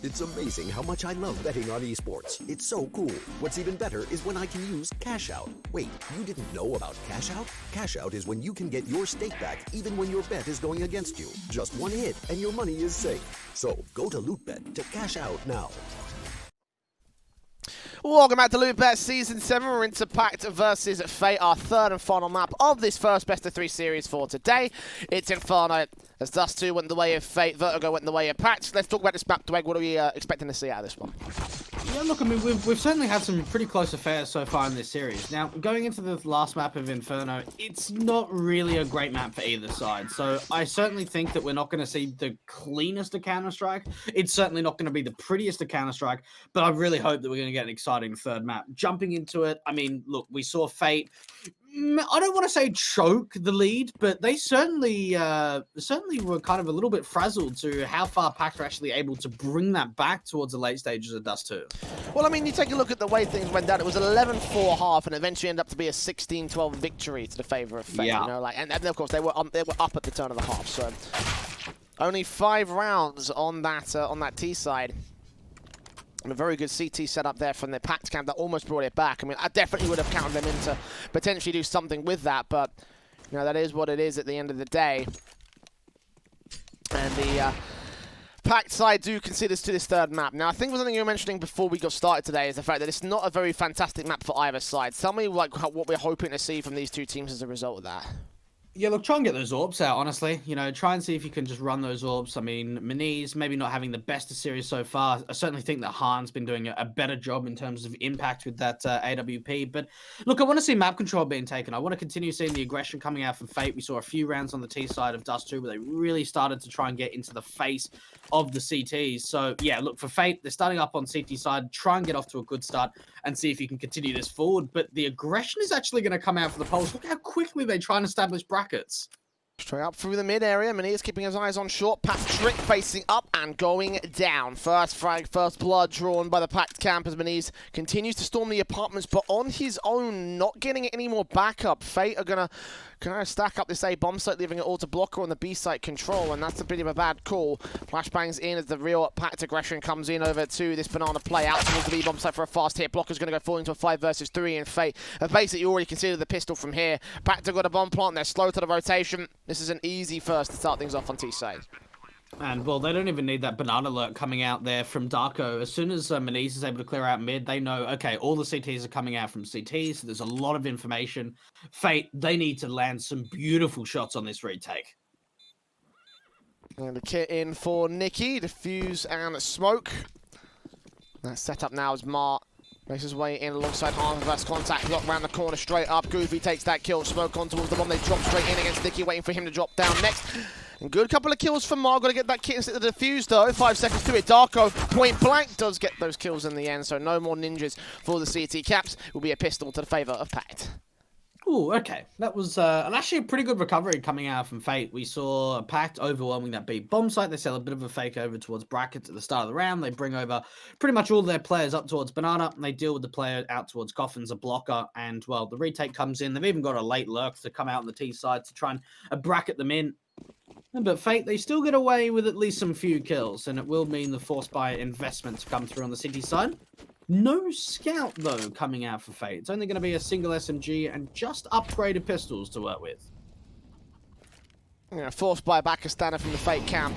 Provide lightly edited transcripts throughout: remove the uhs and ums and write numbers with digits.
It's amazing how much I love betting on esports. It's so cool. What's even better is when I can use Cash Out. Wait, you didn't know about Cash Out? Cash Out is when you can get your stake back even when your bet is going against you. Just one hit and your money is safe. So go to LOOT.BET to cash out now. Welcome back to LOOT.BET Season 7. We're into PACT versus Fate, our third and final map of this first best-of-3 series for today. It's Inferno, as Dust 2 went the way of Fate, Vertigo went the way of PACT. Let's talk about this map, Dweg. What are we expecting to see out of this one? Yeah, look, I mean, we've certainly had some pretty close affairs so far in this series. Now, going into the last map of Inferno, it's not really a great map for either side. So I certainly think that we're not going to see the cleanest of Counter-Strike. It's certainly not going to be the prettiest of Counter-Strike, but I really hope that we're going to get an exciting third map. Jumping into it, I mean, look, we saw Fate, I don't want to say choke the lead, but they certainly were kind of a little bit frazzled to how far PACT are actually able to bring that back towards the late stages of Dust 2. Well, I mean, you take a look at the way things went down. It was 11-4 half, and eventually ended up to be a 16-12 victory to the favor of Fate. Yeah. You know, like, and of course they were up at the turn of the half. So only 5 rounds on that T side. And a very good CT setup there from the PACT camp that almost brought it back. I mean, I definitely would have counted them in to potentially do something with that, but you know, that is what it is at the end of the day. And the PACT side do consider to this third map. Now, I think something you were mentioning before we got started today is the fact that it's not a very fantastic map for either side. Tell me like what we're hoping to see from these two teams as a result of that. Yeah, look, try and get those orbs out, honestly. You know, try and see if you can just run those orbs. I mean, Maniz maybe not having the best of series so far. I certainly think that Han's been doing a better job in terms of impact with that AWP. But look, I want to see map control being taken. I want to continue seeing the aggression coming out from Fate. We saw a few rounds on the T side of Dust 2 where they really started to try and get into the face of the CTs. So, yeah, look, for Fate, they're starting up on CT side. Try and get off to a good start and see if you can continue this forward. But the aggression is actually going to come out for the Poles. Look how quickly they try and establish brackets. Straight up through the mid area, Maniz keeping his eyes on short. Patrick facing up and going down. First frag, first blood drawn by the PACT camp as Maniz continues to storm the apartments, but on his own, not getting any more backup. Fate are gonna kind of stack up this A bomb site, leaving it all to Blocker on the B site control, and that's a bit of a bad call. Flashbangs in as the real PACT aggression comes in over to this banana play out towards the B bomb site for a fast hit. Blocker's gonna go fall into a 5 versus 3 in Fate. Basically, you already consider the pistol from here. PACT have got a bomb plant, they're slow to the rotation. This is an easy first to start things off on T side. And, well, they don't even need that banana alert coming out there from Darko. As soon as Maniz is able to clear out mid, they know, okay, all the CTs are coming out from CTs, so there's a lot of information. Fate, they need to land some beautiful shots on this retake. And the kit in for Nikki, defuse and smoke. That's set up now as Mar makes his way in alongside Han. Reverse contact, block round the corner, straight up. Goofy takes that kill, smoke on towards the bomb. They drop straight in against Nikki, waiting for him to drop down next. And good couple of kills from Mar. Got to get that kit instead of the defuse though. 5 seconds to it. Darko, point blank, does get those kills in the end. So no more ninjas for the CT caps. Will be a pistol to the favor of PACT. Ooh, okay. That was actually a pretty good recovery coming out from Fate. We saw PACT overwhelming that B bomb site. They sell a bit of a fake over towards brackets at the start of the round. They bring over pretty much all their players up towards Banana, and they deal with the player out towards Coffins, a blocker, and, well, the retake comes in. They've even got a late lurk to come out on the T side to try and bracket them in. But Fate, they still get away with at least some few kills, and it will mean the force buy investment to come through on the City side. No scout, though, coming out for Fate. It's only going to be a single SMG and just upgraded pistols to work with. Yeah, forced by a Bacastaner from the Fate camp.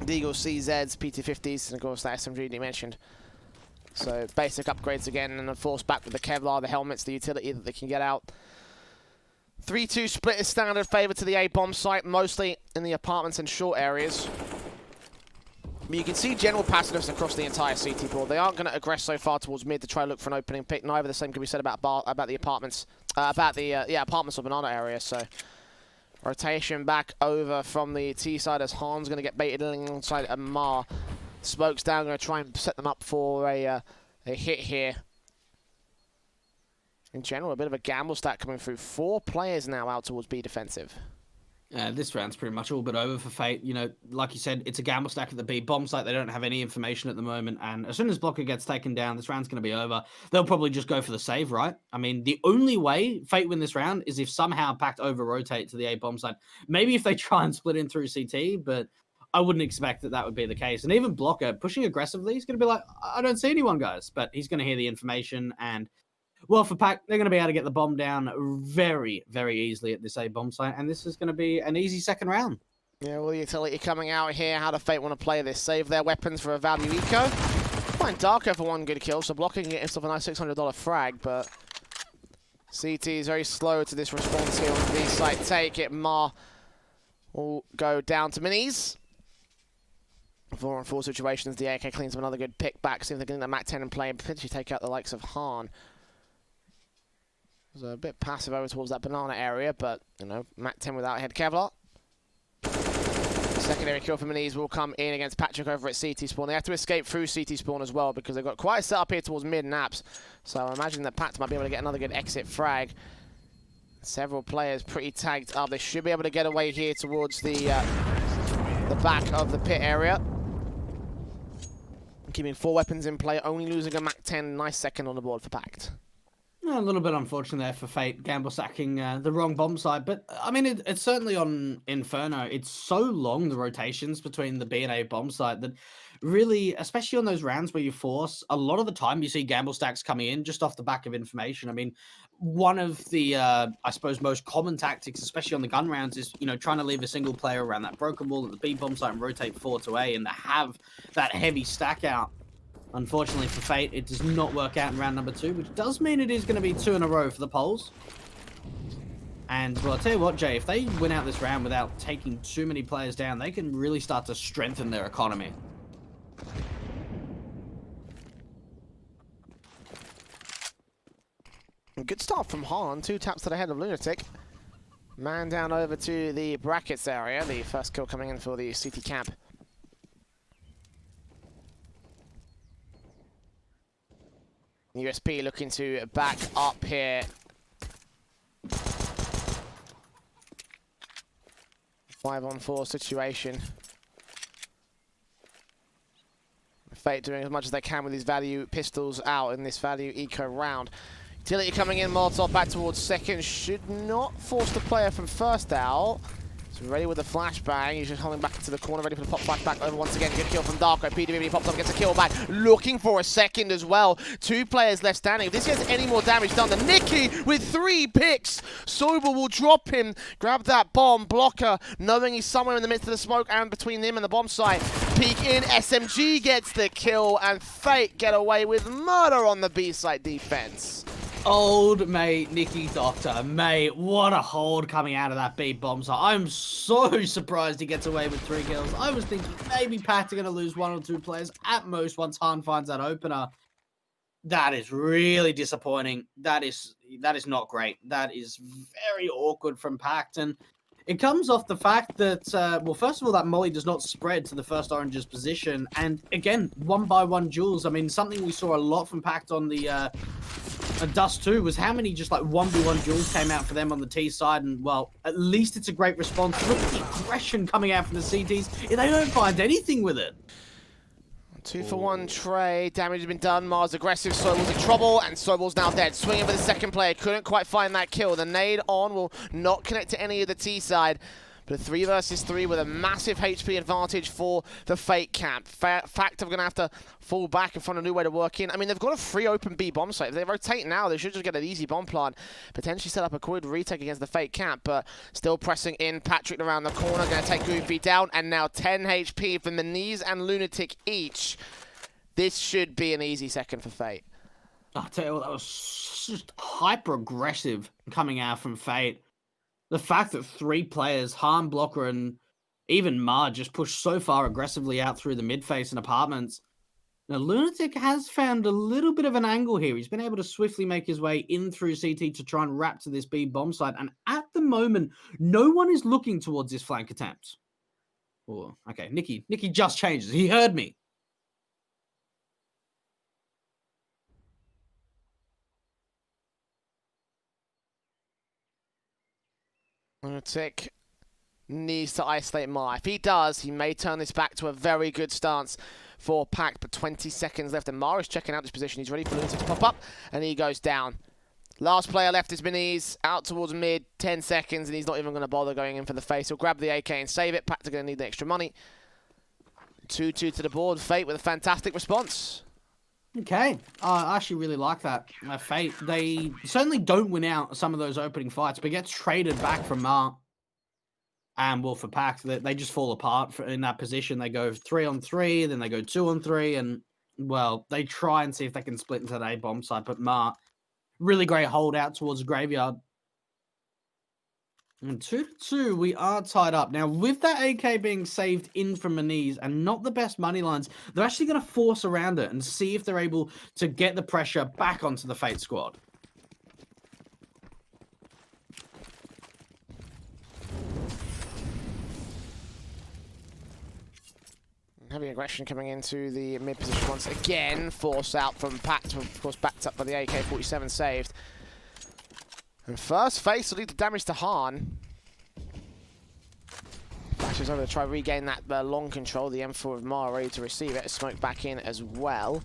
Deagle CZs, PT50s, and of course that SMG you mentioned. So basic upgrades again, and then forced back with the Kevlar, the helmets, the utility that they can get out. 3-2 split is standard favour to the A bomb site, mostly in the apartments and short areas. But you can see general passiveness across the entire CT board. They aren't going to aggress so far towards mid to try to look for an opening pick. Neither the same can be said about the apartments, apartments or banana area. So rotation back over from the T side as Han's going to get baited alongside Amar. Smoke's down, going to try and set them up for a hit here. In general, a bit of a gamble stack coming through. 4 players now out towards B defensive. This round's pretty much all but over for Fate. You know, like you said, it's a gamble stack at the B bomb site. They don't have any information at the moment. And as soon as Blocker gets taken down, this round's going to be over. They'll probably just go for the save, right? I mean, the only way Fate win this round is if somehow PACT over-rotate to the A bomb site. Maybe if they try and split in through CT, but I wouldn't expect that would be the case. And even Blocker, pushing aggressively, he's going to be like, I don't see anyone, guys. But he's going to hear the information and... Well, for PACT, they're going to be able to get the bomb down very, very easily at this A bomb site, and this is going to be an easy second round. Yeah, well, the utility coming out here. How do Fate want to play this? Save their weapons for a value eco. Find Darko for one good kill, so blocking it himself a nice $600 frag, but CT is very slow to this response here on the B site. Take it, Ma will go down to minis. 4-on-4 situations, the AK cleans up another good pick back, see if they're getting the MAC-10 in play and potentially take out the likes of Han. Was a bit passive over towards that banana area, but, you know, MAC-10 without head Kevlar. Secondary kill for Minis will come in against Patrick over at CT spawn. They have to escape through CT spawn as well because they've got quite a setup here towards mid naps. So I imagine that PACT might be able to get another good exit frag. Several players pretty tagged up. They should be able to get away here towards the back of the pit area. Keeping 4 weapons in play, only losing a MAC-10. Nice second on the board for PACT. A little bit unfortunate there for Fate, gamble sacking the wrong bomb site. But, I mean, it's certainly on Inferno. It's so long, the rotations between the B and A bomb site, that really, especially on those rounds where you force, a lot of the time you see gamble stacks coming in just off the back of information. I mean, one of the, I suppose, most common tactics, especially on the gun rounds, is, you know, trying to leave a single player around that broken wall at the B bomb site and rotate 4 to A and have that heavy stack out. Unfortunately for Fate, it does not work out in round number 2, which does mean it is going to be 2 in a row for the Poles. And, well, I'll tell you what, Jay, if they win out this round without taking too many players down, they can really start to strengthen their economy. Good start from Han, 2 taps to the head of Lunatic. Man down over to the brackets area, the first kill coming in for the CT camp. USP looking to back up here. 5-on-4 situation. Fate doing as much as they can with these value pistols out in this value eco round. Utility coming in, Molotov back towards second. Should not force the player from first out. So ready with the flashbang. He's just holding back into the corner, ready for the pop flashback over once again. Good kill from Darko. PWB pops up, gets a kill back. Looking for a second as well. 2 players left standing. If this gets any more damage done, then Nicky with 3 picks. Sober will drop him, grab that bomb. Blocker, knowing he's somewhere in the midst of the smoke and between him and the bomb site. Peek in, SMG gets the kill, and Fate get away with murder on the B site defense. Old mate Nicky Doctor, mate, what a hold coming out of that B bomb site. I'm so surprised he gets away with 3 kills. I was thinking maybe PACT are going to lose 1 or 2 players at most once Han finds that opener. That is really disappointing. That is not great. That is very awkward from PACT, and it comes off the fact that, well, first of all, that molly does not spread to the first Orange's position, and again, 1-by-1 duels. I mean, something we saw a lot from PACT on the Dust 2 was how many just like 1v1 duels came out for them on the T side, and well, at least it's a great response. Look at the aggression coming out from the CTs. They don't find anything with it. 2-for-1 tray, damage has been done. Mars aggressive, Sobel's in trouble, and Sobel's now dead. Swinging for the second player, couldn't quite find that kill. The nade on will not connect to any of the T side. But a 3 versus 3 with a massive HP advantage for the Fate camp. Fact, are going to have to fall back and find a new way to work in. I mean, they've got a free open B bomb site. If they rotate now, they should just get an easy bomb plant. Potentially set up a quick retake against the Fate camp, but still pressing in. Patrick around the corner, going to take Goofy down, and now 10 HP from the Knees and Lunatic each. This should be an easy second for Fate. I'll tell you what, that was just hyper-aggressive coming out from Fate. The fact that 3 players, Han, Blocker, and even Ma, just pushed so far aggressively out through the mid-face and apartments. Now, Lunatic has found a little bit of an angle here. He's been able to swiftly make his way in through CT to try and wrap to this B bomb site. And at the moment, no one is looking towards this flank attempt. Oh, okay, Nicky just changes. He heard me. Lunatic needs to isolate Ma. If he does, he may turn this back to a very good stance for PACT, but 20 seconds left, and Ma is checking out this position. He's ready for Lunatic to pop up, and he goes down. Last player left is Beniz, out towards mid, 10 seconds, and he's not even going to bother going in for the face. He'll grab the AK and save it. PACT are going to need the extra money. 2-2 to the board. Fate with a fantastic response. Okay, I actually really like that. Fate, they certainly don't win out some of those opening fights, but gets traded back from Ma. And well, for PACT, they just fall apart in that position. They go 3-on-3, then they go 2-on-3, and, well, they try and see if they can split into that A-bomb side, but Ma, really great holdout towards Graveyard. And 2-2, we are tied up. Now, with that AK being saved in from Beniz and not the best money lines, they're actually going to force around it and see if they're able to get the pressure back onto the Fate squad. Heavy aggression coming into the mid position once again. Force out from PACT, of course backed up by the AK-47 saved. And first face will lead to damage to Han. Flashes over to try regain that long control. The M4 of Ma ready to receive it. Smoke back in as well.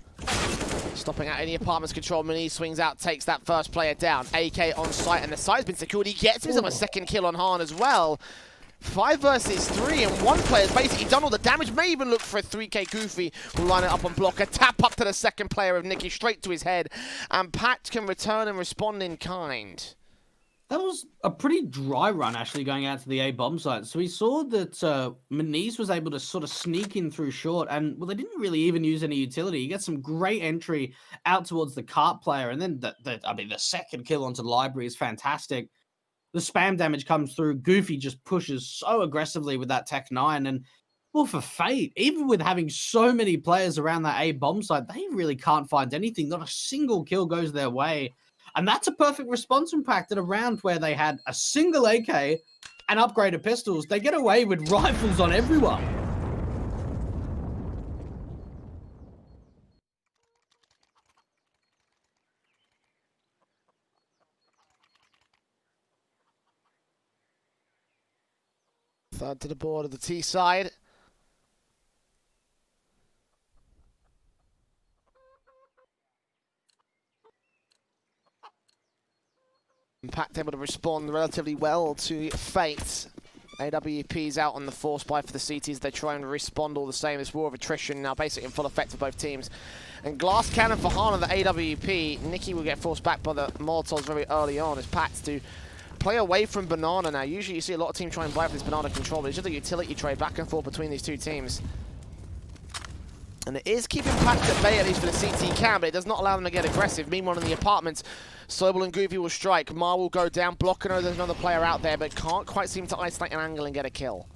Stopping out any apartments control. Mini swings out, takes that first player down. AK on site, and the site's been secured. He gets himself a second kill on Han as well. 5 versus 3, and one player's basically done all the damage. May even look for a 3K Goofy. Will line it up on blocker. Tap up to the second player of Nicky, straight to his head. And PACT can return and respond in kind. That was a pretty dry run, actually, going out to the A-bomb site. So we saw that Beniz was able to sort of sneak in through short, and, well, they didn't really even use any utility. You get some great entry out towards the cart player, and then the second kill onto the library is fantastic. The spam damage comes through. Goofy just pushes so aggressively with that Tech 9, and, well, for Fate, even with having so many players around that A-bomb site, they really can't find anything. Not a single kill goes their way. And that's a perfect response from PACT at a round where they had a single AK and upgraded pistols. They get away with rifles on everyone. Third to the board of the T side. PACT able to respond relatively well to Fate. AWP's out on the force buy for the CTs. They try and respond all the same. This war of attrition now basically in full effect for both teams. And glass cannon for Han on the AWP. Nicky will get forced back by the Molotovs very early on as PACT to play away from Banana now. Usually you see a lot of teams try and buy for this Banana control, but it's just a utility trade back and forth between these two teams. And it is keeping PACT at bay, at least for the CT cam, but it does not allow them to get aggressive. Meanwhile, in the apartments, Sobel and Goofy will strike. Ma will go down. Blocker knows there's another player out there, but can't quite seem to isolate an angle and get a kill.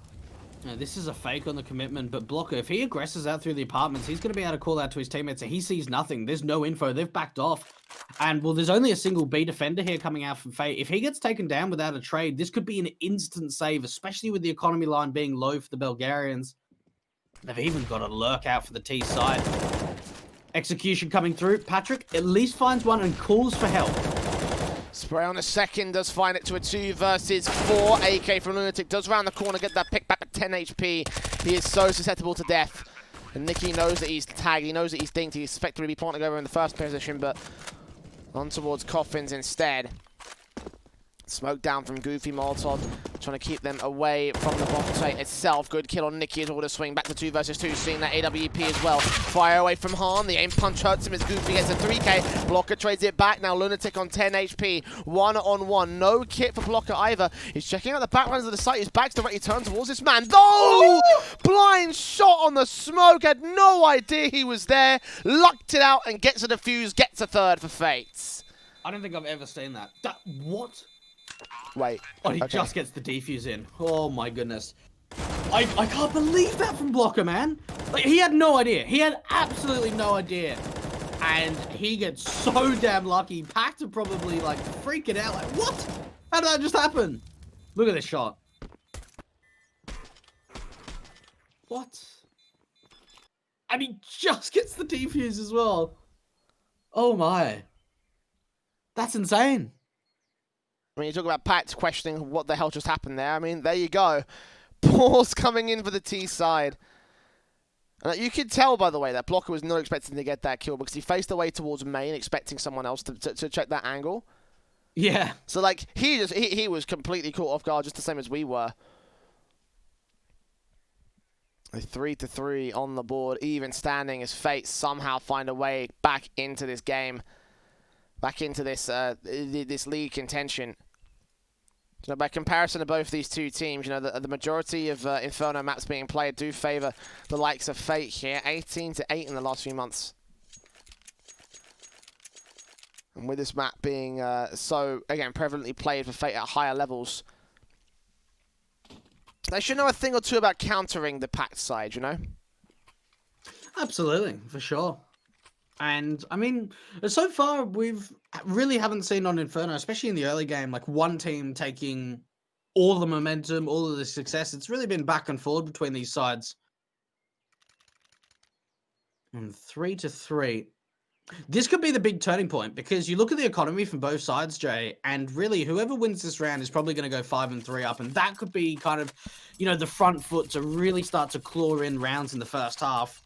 Now, this is a fake on the commitment, but Blocker, if he aggresses out through the apartments, he's going to be able to call out to his teammates, and he sees nothing. There's no info. They've backed off. And, well, there's only a single B defender here coming out from Fate. If he gets taken down without a trade, this could be an instant save, especially with the economy line being low for the Bulgarians. They've even got a lurk out for the T side. Execution coming through. Patrick at least finds one and calls for help. Spray on a second, does find it to a 2 versus 4. AK from Lunatic does round the corner, get that pick back at 10 HP. He is so susceptible to death. And Nicky knows that he's tagged, he knows that he's dinked. He's expected to be planting over in the first position, but on towards Coffins instead. Smoke down from Goofy Molotov, trying to keep them away from the bomb site itself. Good kill on Nicky as well to swing back to 2 versus 2, seeing that AWP as well. Fire away from Han, the aim punch hurts him as Goofy gets a 3K. Blocker trades it back, now Lunatic on 10 HP. 1-on-1, no kit for Blocker either. He's checking out the backgrounds of the site, his back's directly turned towards this man. Oh! Blind shot on the smoke, had no idea he was there. Lucked it out and gets a defuse, gets a third for Fates. I don't think I've ever seen that. What? Wait. Oh, he just gets the defuse in. Oh my goodness. I can't believe that from Blocker, man. Like, he had no idea. He had absolutely no idea. And he gets so damn lucky. PACT are probably like freaking out. Like, what? How did that just happen? Look at this shot. What? And he just gets the defuse as well. Oh my. That's insane. When you talk about PACT questioning what the hell just happened there, I mean, there you go. Pause coming in for the T side. And you could tell, by the way, that Blocker was not expecting to get that kill because he faced away towards main, expecting someone else to check that angle. Yeah. So, like, he was completely caught off guard, just the same as we were. A 3-3 on the board, even standing as Fate somehow find a way back into this game, back into this this league contention. So by comparison to both these two teams, you know, the majority of Inferno maps being played do favour the likes of Fate here, 18-8 in the last few months. And with this map being so, again, prevalently played for Fate at higher levels, they should know a thing or two about countering the PACT side, you know? Absolutely, for sure. And, I mean, so far, we've really haven't seen on Inferno, especially in the early game, like one team taking all the momentum, all of the success. It's really been back and forward between these sides. And 3-3. This could be the big turning point because you look at the economy from both sides, Jay, and really whoever wins this round is probably going to go 5-3 up. And that could be kind of, you know, the front foot to really start to claw in rounds in the first half.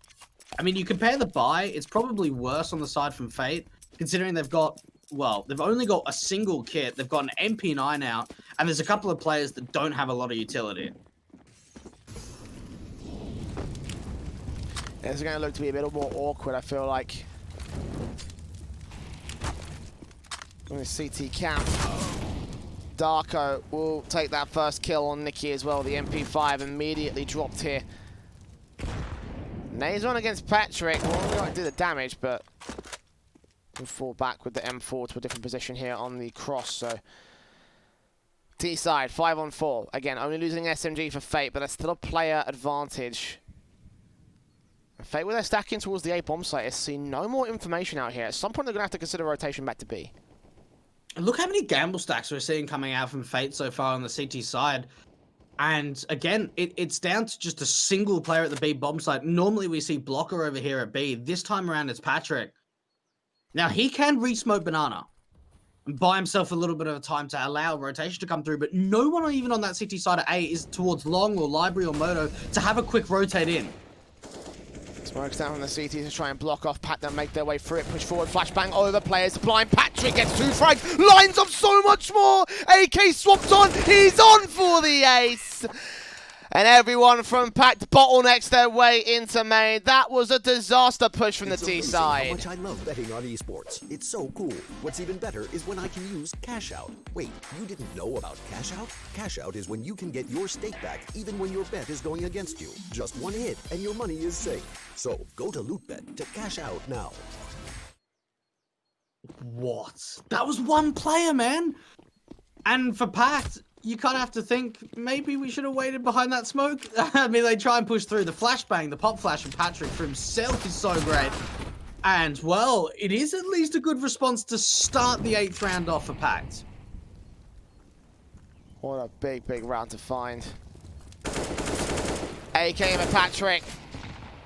I mean, you compare the buy, it's probably worse on the side from Fate, considering they've got, well, they've only got a single kit. They've got an MP9 out, and there's a couple of players that don't have a lot of utility. It's going to look to be a bit more awkward, I feel like. On the CT camp, Darko will take that first kill on Nikki as well. The MP5 immediately dropped here. Nays on against Patrick. Well, we don't do the damage, but we'll fall back with the M4 to a different position here on the cross. So T side, 5-on-4. Again, only losing SMG for Fate, but that's still a player advantage. Fate, with their stacking towards the A bomb site, has seen no more information out here. At some point, they're going to have to consider rotation back to B. Look how many gamble stacks we're seeing coming out from Fate so far on the CT side. And again, it's down to just a single player at the B bomb site. Normally we see Blocker over here at B. This time around it's Patrick. Now he can re-smoke Banana and buy himself a little bit of time to allow rotation to come through, but no one even on that CT side at A is towards Long or Library or Moto to have a quick rotate in. Smokes down from the CT to try and block off PACT and make their way through it. Push forward, flashbang over players. Blind Patrick gets 2 frags. Lines up so much more. AK swapped on. He's on for the ace. And everyone from PACT bottlenecks their way into main. That was a disaster push from the T side. How much I love betting on esports. It's so cool. What's even better is when I can use Cash Out. Wait, you didn't know about Cash Out? Cash Out is when you can get your stake back even when your bet is going against you. Just one hit and your money is safe. So go to LOOT.BET to cash out now. What? That was one player, man. And for PACT, you kind of have to think maybe we should have waited behind that smoke. I mean, they try and push through. The flashbang, the pop flash of Patrick for himself is so great. And, well, it is at least a good response to start the 8th round off for PACT. What a big, big round to find. AK and Patrick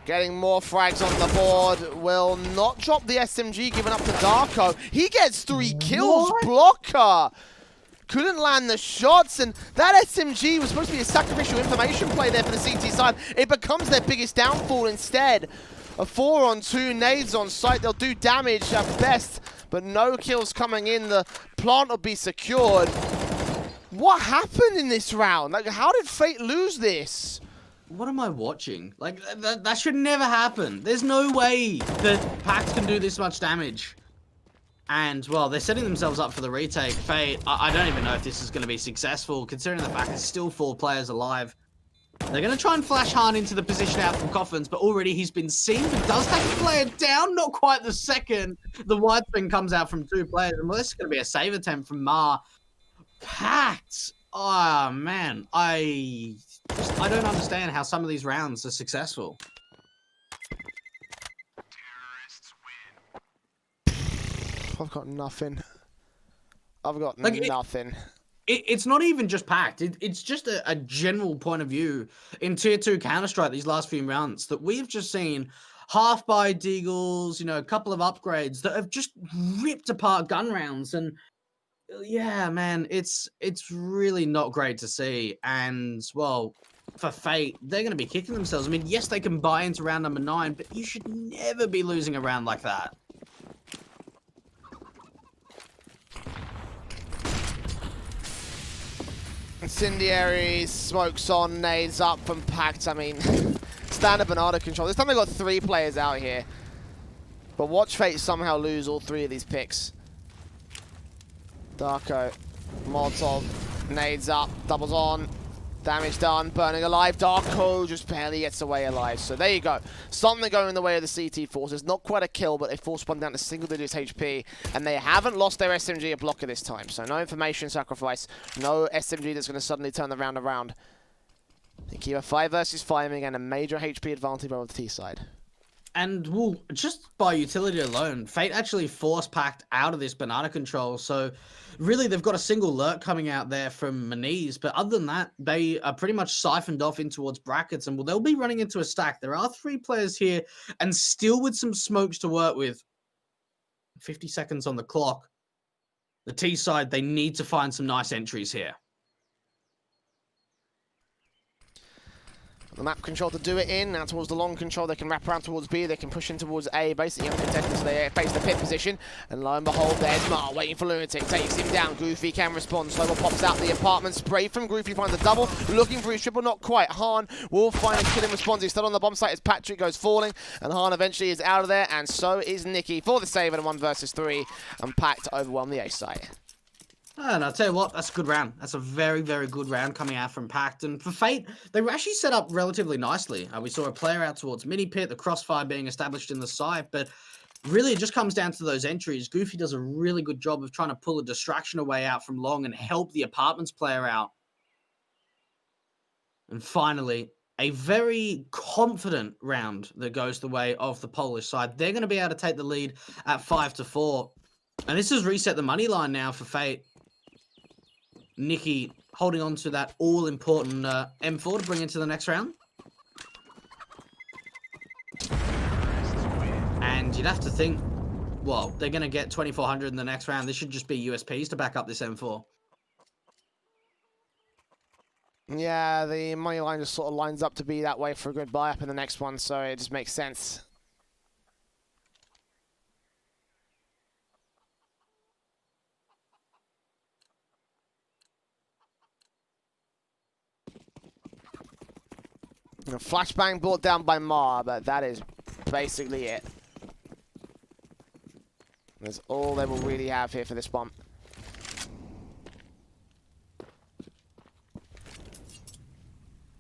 getting more frags on the board. Will not drop the SMG given up to Darko. He gets 3 kills. What? Blocker couldn't land the shots, and that SMG was supposed to be a sacrificial information play there for the CT side. It becomes their biggest downfall instead. A 4-on-2, nades on site. They'll do damage at best, but no kills coming in. The plant will be secured. What happened in this round? Like, how did Fate lose this? What am I watching? Like, that should never happen. There's no way that PACT can do this much damage. And, well, they're setting themselves up for the retake. Fate, I don't even know if this is going to be successful, considering the fact there's still 4 players alive. They're going to try and flash Han into the position out from Coffins, but already he's been seen. He does take a player down, not quite the second. The wide spin comes out from 2 players, and well, this is going to be a save attempt from Ma. PACT! Oh, man. I don't understand how some of these rounds are successful. I've got nothing. I've got nothing. It's not even just PACT. It's just a general point of view in Tier 2 Counter-Strike these last few rounds that we've just seen half-buy deagles, you know, a couple of upgrades that have just ripped apart gun rounds. And yeah, man, it's really not great to see. And, well, for Fate, they're going to be kicking themselves. I mean, yes, they can buy into round number 9, but you should never be losing a round like that. Incendiaries, smokes on, nades up from PACT. I mean, standard banana control. This time they got 3 players out here. But watch Fate somehow lose all 3 of these picks. Darko, Molotov, nades up, doubles on, damage done, burning alive. Darko just barely gets away alive. So there you go. Something going in the way of the CT forces. Not quite a kill, but they force one down to single digits HP. And they haven't lost their SMG a blocker this time. So no information sacrifice. No SMG that's going to suddenly turn the round around. They keep a 5 versus 5 and a major HP advantage over the T side. And, well, just by utility alone, Fate actually forced PACT out of this banana control. So, really, they've got a single lurk coming out there from Maniz. But other than that, they are pretty much siphoned off in towards brackets. And, well, they'll be running into a stack. There are 3 players here, and still with some smokes to work with. 50 seconds on the clock. The T side, they need to find some nice entries here. The map control to do it in. Now towards the long control, they can wrap around towards B. They can push in towards A. Basically uncontested, so they face the pit position. And lo and behold, there's Mar waiting for Lunatic. Takes him down. Goofy can respond. Snowball pops out the apartment. Spray from Goofy finds a double. Looking for his triple, not quite. Han will find a killing response. He's still on the bomb site as Patrick goes falling. And Han eventually is out of there. And so is Nikki for the save and 1 versus 3. And PACT to overwhelm the A site. And I'll tell you what, that's a good round. That's a very, very good round coming out from PACT. And for Fate, they were actually set up relatively nicely. We saw a player out towards mini pit, the crossfire being established in the site, but really it just comes down to those entries. Goofy does a really good job of trying to pull a distraction away out from long and help the apartments player out. And finally, a very confident round that goes the way of the Polish side. They're going to be able to take the lead at 5-4. And this has reset the money line now for Fate. Nikki holding on to that all-important M4 to bring into the next round. And you'd have to think, well, they're going to get 2,400 in the next round. This should just be USPs to back up this M4. Yeah, the money line just sort of lines up to be that way for a good buy-up in the next one, so it just makes sense. Flashbang brought down by Mar, but that is basically it. That's all they will really have here for this one.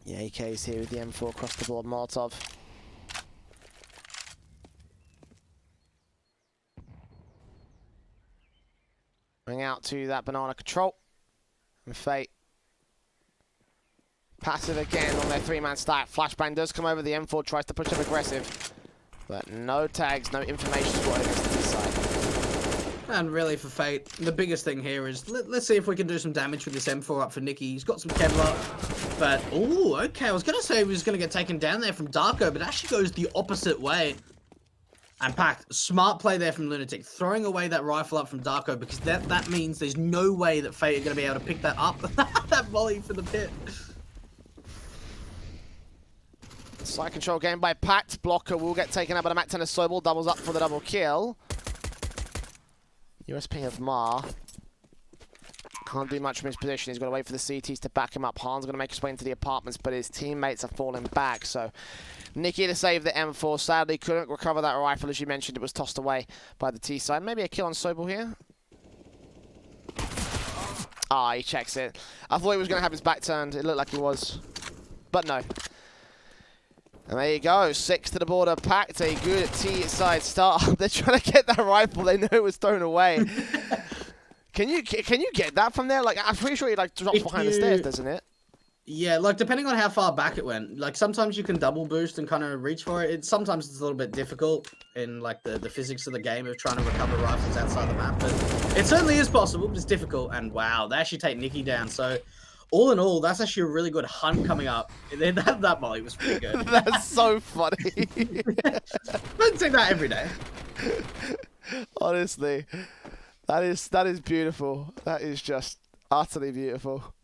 Yeah, AK's here with the M4 across the board, Molotov. Bring out to that banana control. And Fate. Passive again on their 3-man stack. Flashbang does come over. The M4 tries to push up aggressive. But no tags, no information squad against the side. And really for Fate, the biggest thing here is let's see if we can do some damage with this M4 up for Nikki. He's got some Kevlar. But, ooh, okay. I was going to say he was going to get taken down there from Darko, but actually goes the opposite way. And PACT, smart play there from Lunatic, throwing away that rifle up from Darko, because that means there's no way that Fate are going to be able to pick that up. That volley for the pit. Side control game by PACT. Blocker will get taken out by the Mac 10 of Sobel. Doubles up for the double kill. USP of Mar. Can't do much from his position. He's got to wait for the CTs to back him up. Han's going to make his way into the apartments, but his teammates are falling back. So Nikki to save the M4. Sadly, couldn't recover that rifle. As you mentioned, it was tossed away by the T side. Maybe a kill on Sobel here. Ah, he checks it. I thought he was going to have his back turned. It looked like he was. But no. And there you go, 6 to the border. PACT, a good T-side start. They're trying to get that rifle. They knew it was thrown away. Can you get that from there? Like, I'm pretty sure he like drops behind the stairs, doesn't it? Yeah, like depending on how far back it went. Like sometimes you can double boost and kind of reach for it. Sometimes it's a little bit difficult in like the physics of the game of trying to recover rifles outside the map. But it certainly is possible, but it's difficult. And wow, they actually take Nikki down. So all in all, that's actually a really good hunt coming up. That volley was pretty good. That's so funny. I don't say that every day. Honestly, that is beautiful. That is just utterly beautiful.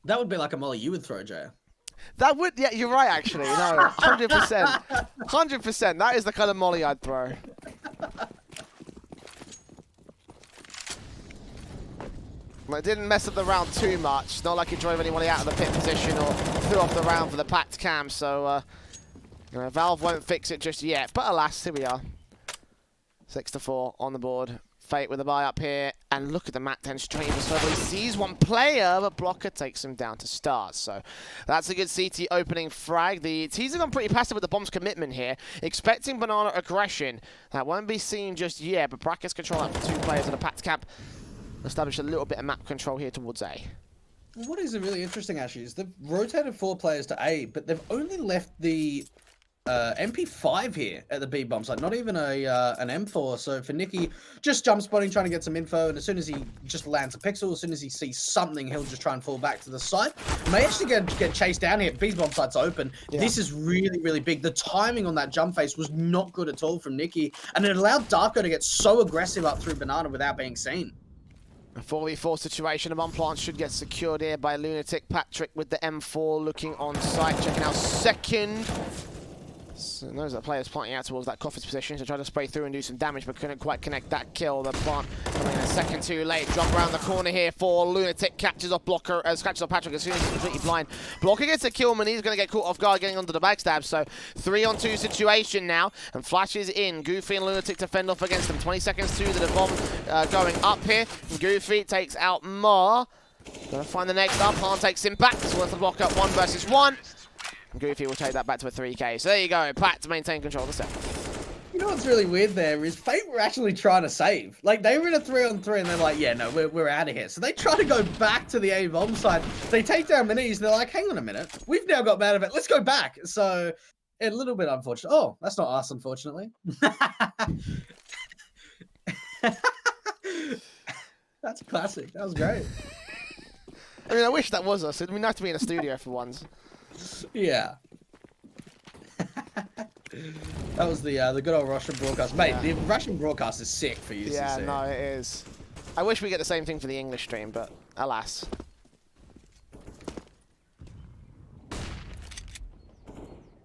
That would be like a molly you would throw, Jay. That would, yeah, you're right, actually. No, 100%. 100%. That is the kind of molly I'd throw. Well, it didn't mess up the round too much. Not like it drove anyone out of the pit position or threw off the round for the PACT cam. So, Valve won't fix it just yet. But alas, here we are. 6-4 on the board. Fate with a buy up here. And look at the MAC 10 straight. He sees one player, but Blocker takes him down to start. So that's a good CT opening frag. The T's have gone pretty passive with the bomb's commitment here. Expecting banana aggression. That won't be seen just yet, but Brackets control that for 2 players in the PACT camp. Establish a little bit of map control here towards A. What is really interesting, actually, is they've rotated 4 players to A, but they've only left the MP5 here at the B bomb site, not even an M4. So for Nicky, just jump spotting, trying to get some info, and as soon as he just lands a pixel, as soon as he sees something, he'll just try and fall back to the site. May actually get chased down here. B bomb site's open. Yeah. This is really, really big. The timing on that jump face was not good at all from Nicky, and it allowed Darko to get so aggressive up through Banana without being seen. A 4v4 situation. A bomb plant should get secured here by Lunatic. Patrick with the M4 looking on site, checking out second. So those are players planting out towards that Coffin's position to try to spray through and do some damage, but couldn't quite connect that kill. The plant coming in a second too late. Jump around the corner here for Lunatic. Catches off Blocker, catches off Patrick as soon as he's completely blind. Blocker gets a kill, and he's going to get caught off guard getting onto the backstab. So 3-on-2 situation now, and flashes in. Goofy and Lunatic to fend off against them. 20 seconds to the bomb going up here. Goofy takes out Mar. Gonna find the next up. Han takes him back. It's worth the block up 1 versus 1. Goofy will take that back to a 3k. So there you go, PACT to maintain control of the set. You know what's really weird there is Fate were actually trying to save. Like, they were in a 3-on-3 and they're like, yeah, no, we're out of here. So they try to go back to the A bomb side. They take down Minis. They're like, hang on a minute. We've now got mad of it. Let's go back. So a little bit unfortunate. Oh, that's not us, unfortunately. That's classic. That was great. I mean, I wish that was us. It'd be nice to be in a studio for once. Yeah. That was the good old Russian broadcast. Mate, yeah. The Russian broadcast is sick for UCC. Yeah, no, it is. I wish we get the same thing for the English stream, but alas.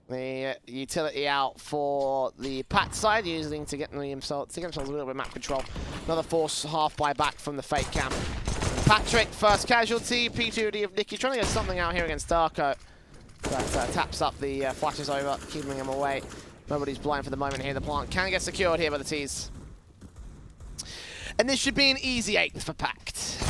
The utility out for the PACT side, using to get themselves a little bit of map control. Another force half buy back from the fake camp. Patrick, first casualty. P2D of Nicky trying to get something out here against Darko. But taps up the flashes over, keeping him away. Nobody's blind for the moment here. The plant can get secured here by the T's. And this should be an easy 8th for PACT.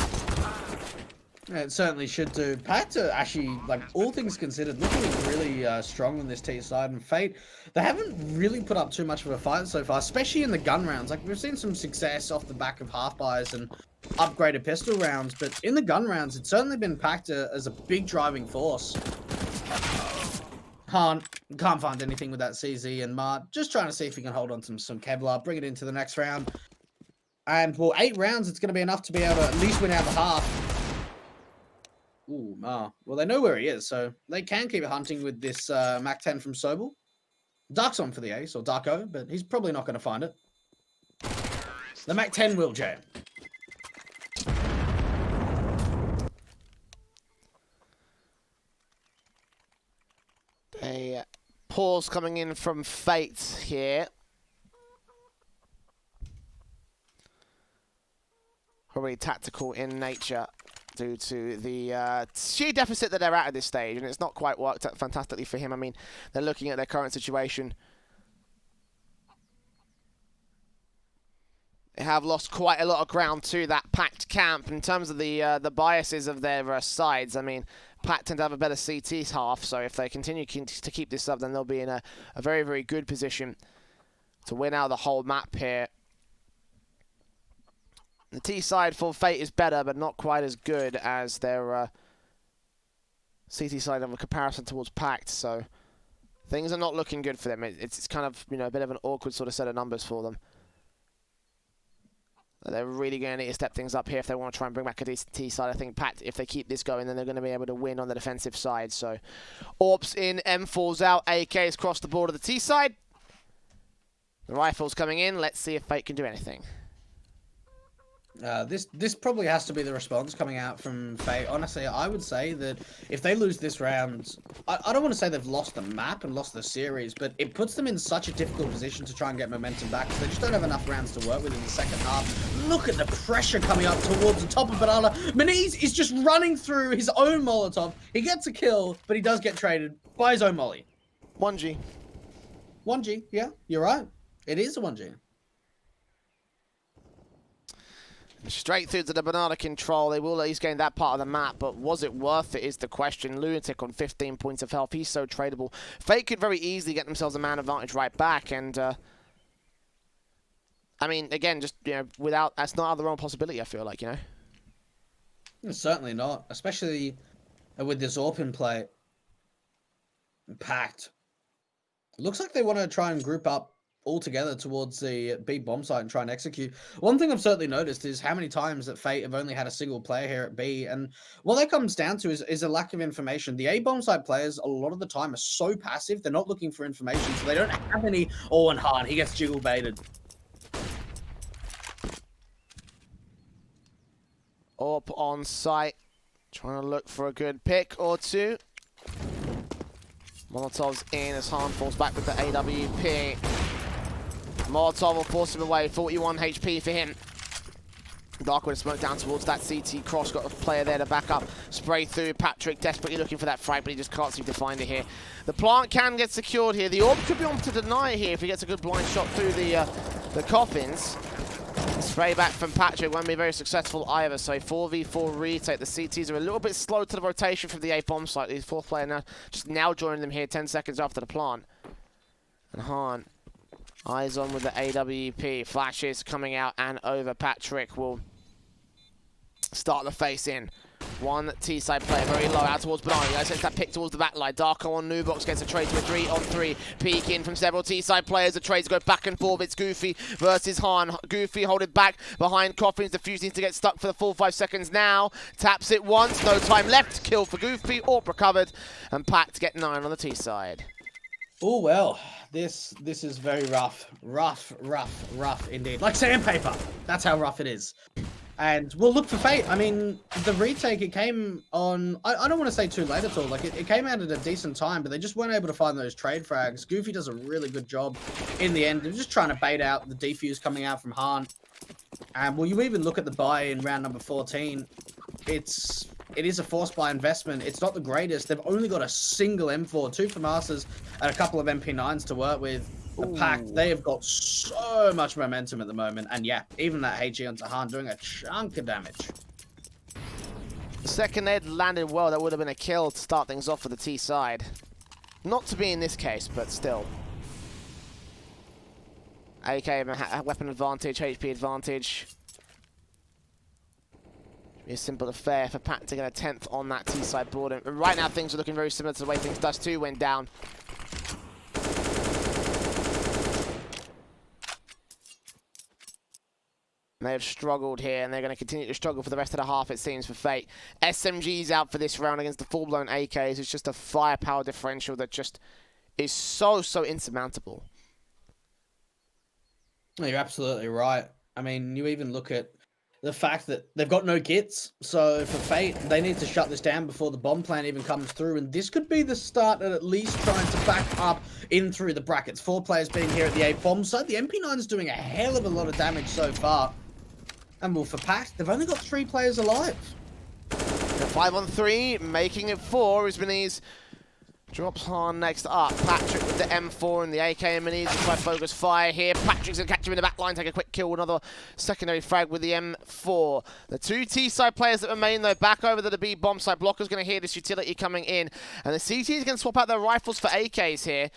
Yeah, it certainly should do. PACT are actually, like, all things considered, looking really strong on this T side. And Fate, they haven't really put up too much of a fight so far, especially in the gun rounds. Like, we've seen some success off the back of half buys and upgraded pistol rounds, but in the gun rounds, it's certainly been PACT as a big driving force. Can't find anything with that CZ, and Mart just trying to see if he can hold on to some Kevlar, bring it into the next round. And for 8 rounds, it's going to be enough to be able to at least win out the half. Ooh, Mar. Well, they know where he is, so they can keep hunting with this Mac 10 from Sobel. Dark's on for the ace, or Darko, but he's probably not going to find it. The Mac 10 will, Jay. A pause coming in from Fate here. Probably tactical in nature due to the sheer deficit that they're at this stage, and it's not quite worked out fantastically for him. I mean, they're looking at their current situation. They have lost quite a lot of ground to that PACT camp in terms of the biases of their sides. I mean, PACT tend to have a better CT half, so if they continue to keep this up, then they'll be in a very, very good position to win out the whole map here. The T side for Fate is better, but not quite as good as their CT side of a comparison towards PACT, so things are not looking good for them. It's kind of, you know, a bit of an awkward sort of set of numbers for them. They're really going to need to step things up here if they want to try and bring back a decent T side. I think PACT, if they keep this going, then they're going to be able to win on the defensive side. So, AWPs in, M4's out, AK's across the board of the T side. The rifle's coming in. Let's see if Fate can do anything. This probably has to be the response coming out from Fate. Honestly, I would say that if they lose this round, I don't want to say they've lost the map and lost the series, but it puts them in such a difficult position to try and get momentum back because they just don't have enough rounds to work with in the second half. Look at the pressure coming up towards the top of Banana. Maniz is just running through his own Molotov. He gets a kill, but he does get traded by his own Molly. 1G. 1G, yeah, you're right. It is a 1G. Straight through to the banana control. They will at least gain that part of the map, but was it worth it is the question. Lunatic on 15 points of health. He's so tradable. Fate could very easily get themselves a man advantage right back, and I mean, again, just, you know, without, that's not out of the wrong possibility, I feel like, you know? Certainly not, especially with this AWP play. PACT. Looks like they want to try and group up all together towards the B bomb site and try and execute. One thing I've certainly noticed is how many times that Fate have only had a single player here at B, and what that comes down to is a lack of information. The A bomb site players a lot of the time are so passive, they're not looking for information, so they don't have any. Oh, and Han, he gets jiggle baited. Up on site, trying to look for a good pick or two. Molotov's in as Han falls back with the AWP. Molotov will force him away, 41 HP for him. Dark with a smoke down towards that CT cross, got a player there to back up. Spray through, Patrick desperately looking for that frag, but he just can't seem to find it here. The plant can get secured here. The orb could be on to deny here if he gets a good blind shot through the coffins. Spray back from Patrick won't be very successful either, so 4v4 retake. The CTs are a little bit slow to the rotation from the A bomb site. The fourth player now just now joining them here 10 seconds after the plant. And Han, eyes on with the AWP. Flashes coming out and over. Patrick will start the face in. One T-side player very low out towards Banana. He sends that pick towards the back line. Darko on Nubox gets a trade to a 3-on-3. Peek in from several T-side players. The trades go back and forth. It's Goofy versus Han. Goofy holding back behind Coffins. The fuse needs to get stuck for the full 5 seconds now. Taps it once. No time left. Kill for Goofy. AWP recovered. And PACT get 9 on the T-side. Oh, well, this is very rough. Rough indeed. Like sandpaper. That's how rough it is. And we'll look for Fate. I mean, the retake, it came on, I don't want to say too late at all. Like, it came out at a decent time, but they just weren't able to find those trade frags. Goofy does a really good job in the end. They're just trying to bait out the defuse coming out from Han. And well, you even look at the buy in round number 14. It is a forced buy investment. It's not the greatest. They've only got a single M4, 2 FAMASas, and a couple of MP9s to work with. The PACT, they have got so much momentum at the moment. And yeah, even that HE onto Han doing a chunk of damage. The second they'd landed well, that would have been a kill to start things off for the T side. Not to be in this case, but still. AK, weapon advantage, HP advantage. Be a simple affair for PACT to get a 10th on that T-side board. And right now things are looking very similar to the way things Dust 2 went down. They have struggled here, and they're going to continue to struggle for the rest of the half, it seems, for Fate. SMG's out for this round against the full-blown AKs. It's just a firepower differential that just is so insurmountable. You're absolutely right. I mean, you even look at the fact that they've got no kits. So for Fate, they need to shut this down before the bomb plan even comes through. And this could be the start at least trying to back up in through the brackets. 4 players being here at the A bomb side. The MP9 is doing a hell of a lot of damage so far. And well, for PACT, they've only got 3 players alive. The 5-on-3, making it 4 is Maniz. Drops Han next up. Patrick with the M4 and the AK, and Maniz will try to focus fire here. Patrick's going to catch him in the back line, take a quick kill, another secondary frag with the M4. The 2 T-side players that remain, though, back over to the B bomb side. Blocker's going to hear this utility coming in, and the CT is going to swap out their rifles for AKs here.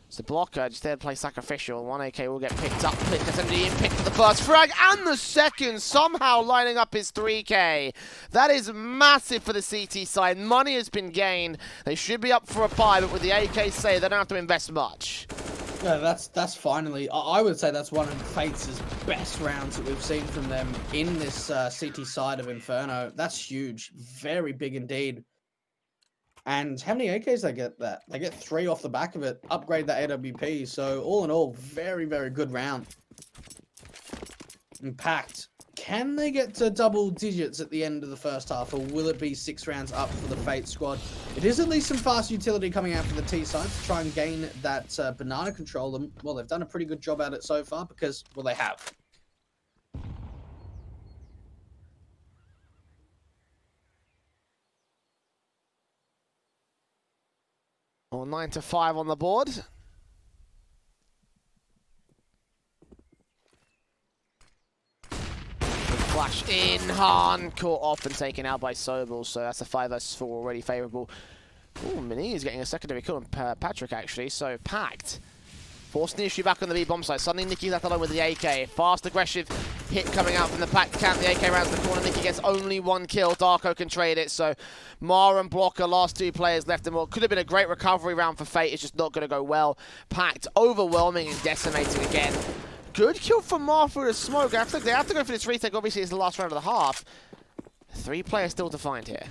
So Blocker just there to play sacrificial. 1 AK will get picked up. Pick SMG in, pick for the first frag, and the second, somehow lining up his 3K. That is massive for the CT side. Money has been gained. They should be up for a buy, but with the AK say, they don't have to invest much. Yeah, that's finally, I would say that's one of Fate's best rounds that we've seen from them in this CT side of Inferno. That's huge. Very big indeed. And how many AKs they get that? They get 3 off the back of it. Upgrade the AWP. So all in all, very good round. And PACT Can they get to double digits at the end of the first half, or will it be 6 rounds up for the Fate squad? It is at least some fast utility coming out from the T side to try and gain that banana control. And, well, they've done a pretty good job at it so far because, well, they have. Well, 9-5 on the board. Flash in, Han caught off and taken out by Sobel, so that's a 5 vs 4 already favourable. Ooh, Mini is getting a secondary kill on Patrick actually, so PACT forcing the issue back on the B bomb site. Suddenly Nicky's left alone with the AK. Fast aggressive hit coming out from the PACT camp. The AK rounds the corner. Nicky gets only 1 kill. Darko can trade it, so Mar and Blocker, last 2 players left them all. Could have been a great recovery round for Fate. It's just not going to go well. PACT overwhelming and decimating again. Good kill from Mar through the smoke. They have to go for this retake. Obviously, it's the last round of the half. 3 players still to find here.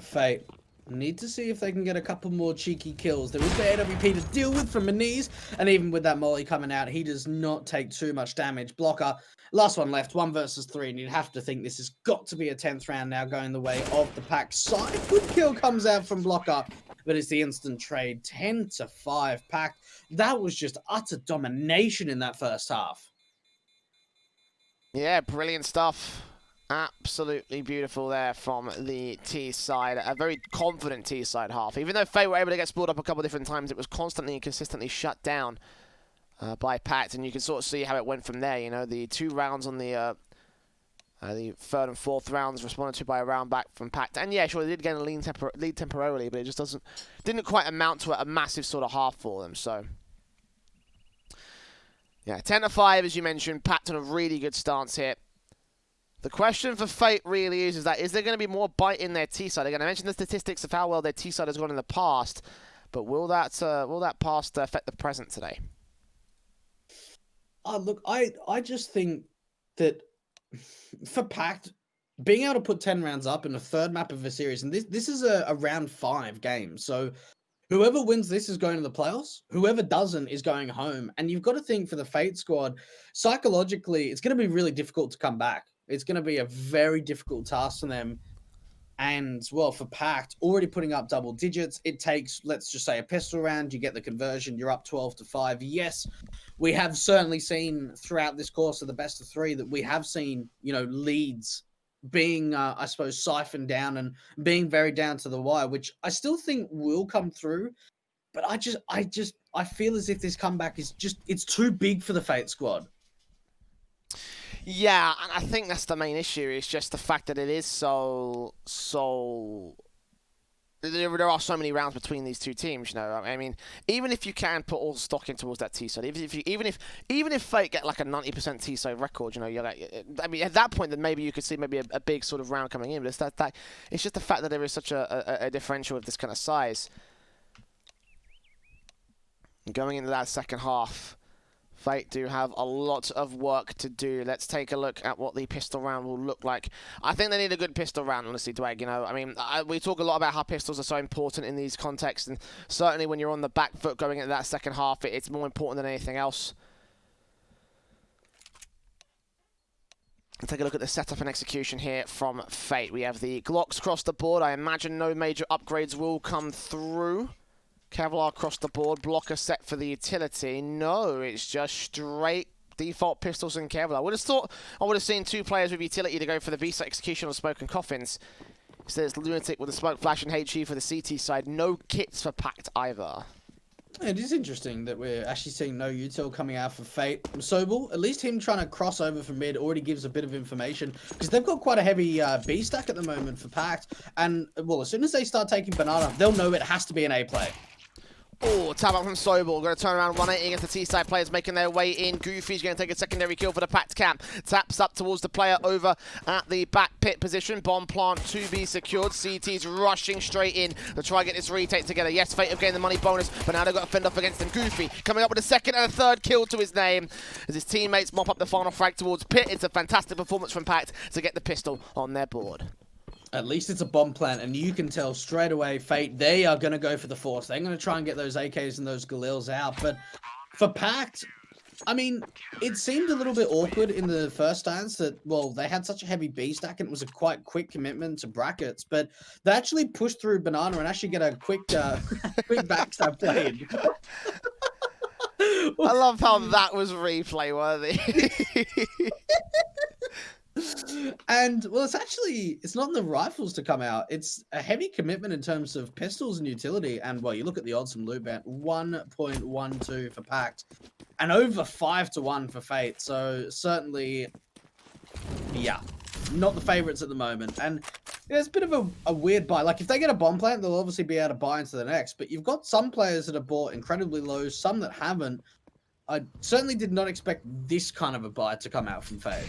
Fate need to see if they can get a couple more cheeky kills. There is the AWP to deal with from Maniz, and even with that molly coming out, he does not take too much damage. Blocker, last one left, 1 vs 3, and you'd have to think this has got to be a 10th round now going the way of the PACT side. Good kill comes out from Blocker, but it's the instant trade. 10-5 PACT. That was just utter domination in that first half. Yeah, brilliant stuff. Absolutely beautiful there from the T side. A very confident T side half. Even though Fate were able to get spooled up a couple of different times, it was constantly and consistently shut down by PACT, and you can sort of see how it went from there. You know, the 2 rounds on the 3rd and 4th rounds responded to by a round back from PACT. And yeah, sure, they did get a lead temporarily, but it just didn't quite amount to a massive sort of half for them. So yeah, 10-5 as you mentioned. PACT on a really good stance here. The question for Fate really is there going to be more bite in their T side? Again, I mentioned the statistics of how well their T side has gone in the past, but will that past affect the present today? Look, I just think that for PACT, being able to put 10 rounds up in a 3rd map of a series, and this is a round 5 game, so whoever wins this is going to the playoffs. Whoever doesn't is going home. And you've got to think for the Fate squad, psychologically, it's going to be really difficult to come back. It's going to be a very difficult task for them. And, well, for PACT, already putting up double digits, it takes, let's just say, a pistol round. You get the conversion. You're up 12-5. Yes, we have certainly seen throughout this course of the best of 3 that we have seen, you know, leads being, I suppose, siphoned down and being very down to the wire, which I still think will come through. But I feel as if this comeback is it's too big for the Fate squad. Yeah, and I think that's the main issue. It's just the fact that it is so. There are so many rounds between these 2 teams. You know, I mean, even if you can put all the stock in towards that T side, even if Fate get like a 90% T side record, you know, you're like, I mean, at that point, then maybe you could see maybe a big sort of round coming in. But it's just the fact that there is such a differential of this kind of size. Going into that second half, Fate do have a lot of work to do. Let's take a look at what the pistol round will look like. I think they need a good pistol round, honestly, Dwag. You know, I mean, we talk a lot about how pistols are so important in these contexts, and certainly when you're on the back foot going into that second half, it's more important than anything else. Take a look at the setup and execution here from Fate. We have the Glocks across the board. I imagine no major upgrades will come through. Kevlar across the board, Blocker set for the utility. No, it's just straight default pistols and Kevlar. I would have thought I would have seen 2 players with utility to go for the B-side execution on Smoke and Coffins. Instead it's Lunatic with the Smoke, Flash and HE for the CT side. No kits for PACT either. It is interesting that we're actually seeing no util coming out for Fate. Sobel, at least him trying to cross over from mid already gives a bit of information, because they've got quite a heavy B stack at the moment for PACT. And, well, as soon as they start taking Banana, they'll know it has to be an A play. Oh, tap out from Sobel. Going to turn around 180 against the T-side players making their way in. Goofy's going to take a secondary kill for the PACT camp. Taps up towards the player over at the back pit position. Bomb plant to be secured. CT's rushing straight in to try and get this retake together. Yes, Fate have gained the money bonus, but now they've got to fend off against them. Goofy coming up with a 2nd and a 3rd kill to his name as his teammates mop up the final frag towards pit. It's a fantastic performance from PACT to get the pistol on their board. At least it's a bomb plant, and you can tell straight away, Fate, they are going to go for the force. They're going to try and get those AKs and those Galils out. But for PACT, I mean, it seemed a little bit awkward in the first stance that, well, they had such a heavy B stack and it was a quite quick commitment to brackets, but they actually pushed through Banana and actually get a quick quick backstab played. I love how that was replay worthy. And, well, it's not in the rifles to come out. It's a heavy commitment in terms of pistols and utility. And, well, you look at the odds from LOOT.BET, 1.12 for PACT and over 5-1 for Fate. So, certainly, yeah, not the favorites at the moment. And it's a bit of a weird buy. Like, if they get a bomb plant, they'll obviously be able to buy into the next. But you've got some players that have bought incredibly low, some that haven't. I certainly did not expect this kind of a buy to come out from Fate.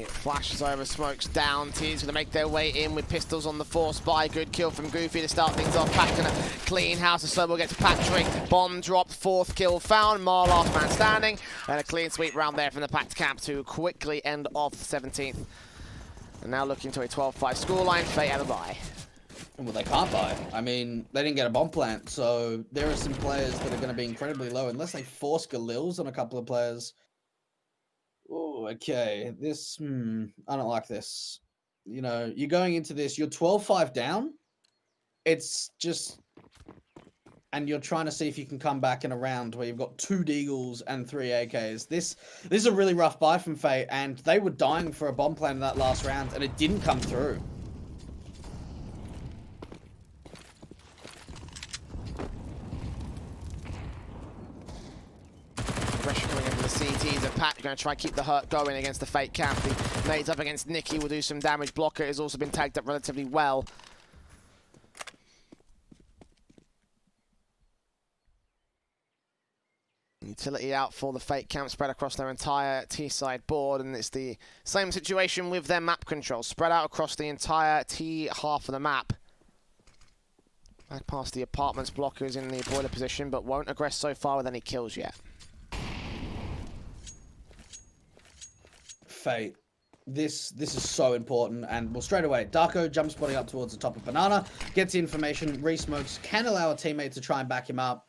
Flashes over, smokes down. Team's going to make their way in with pistols on the force buy. Good kill from Goofy to start things off. PACT gonna clean house. The Slowball gets Patrick. Bomb dropped. 4th kill found. Mar last man standing. And a clean sweep round there from the PACT camp to quickly end off the 17th. And now looking to a 12-5 scoreline. Fate out of buy. Well, they can't buy. I mean, they didn't get a bomb plant. So there are some players that are going to be incredibly low unless they force Galils on a couple of players. Oh, okay. This, I don't like this. You know, you're going into this, you're 12-5 down. It's just, and you're trying to see if you can come back in a round where you've got 2 Deagles and 3 AKs. This is a really rough buy from Fate, and they were dying for a bomb plan in that last round, and it didn't come through. Pressure coming into the CTs of PACT. Going to try and keep the hurt going against the Fate camp. The nades up against Nicky will do some damage. Blocker has also been tagged up relatively well. Utility out for the Fate camp, spread across their entire T-side board, and it's the same situation with their map control. Spread out across the entire T half of the map. Back past the apartments, Blocker is in the boiler position, but won't aggress so far with any kills yet. Fate. This is so important, and well, straight away, Darko jump spotting up towards the top of Banana, gets the information, re-smokes, can allow a teammate to try and back him up.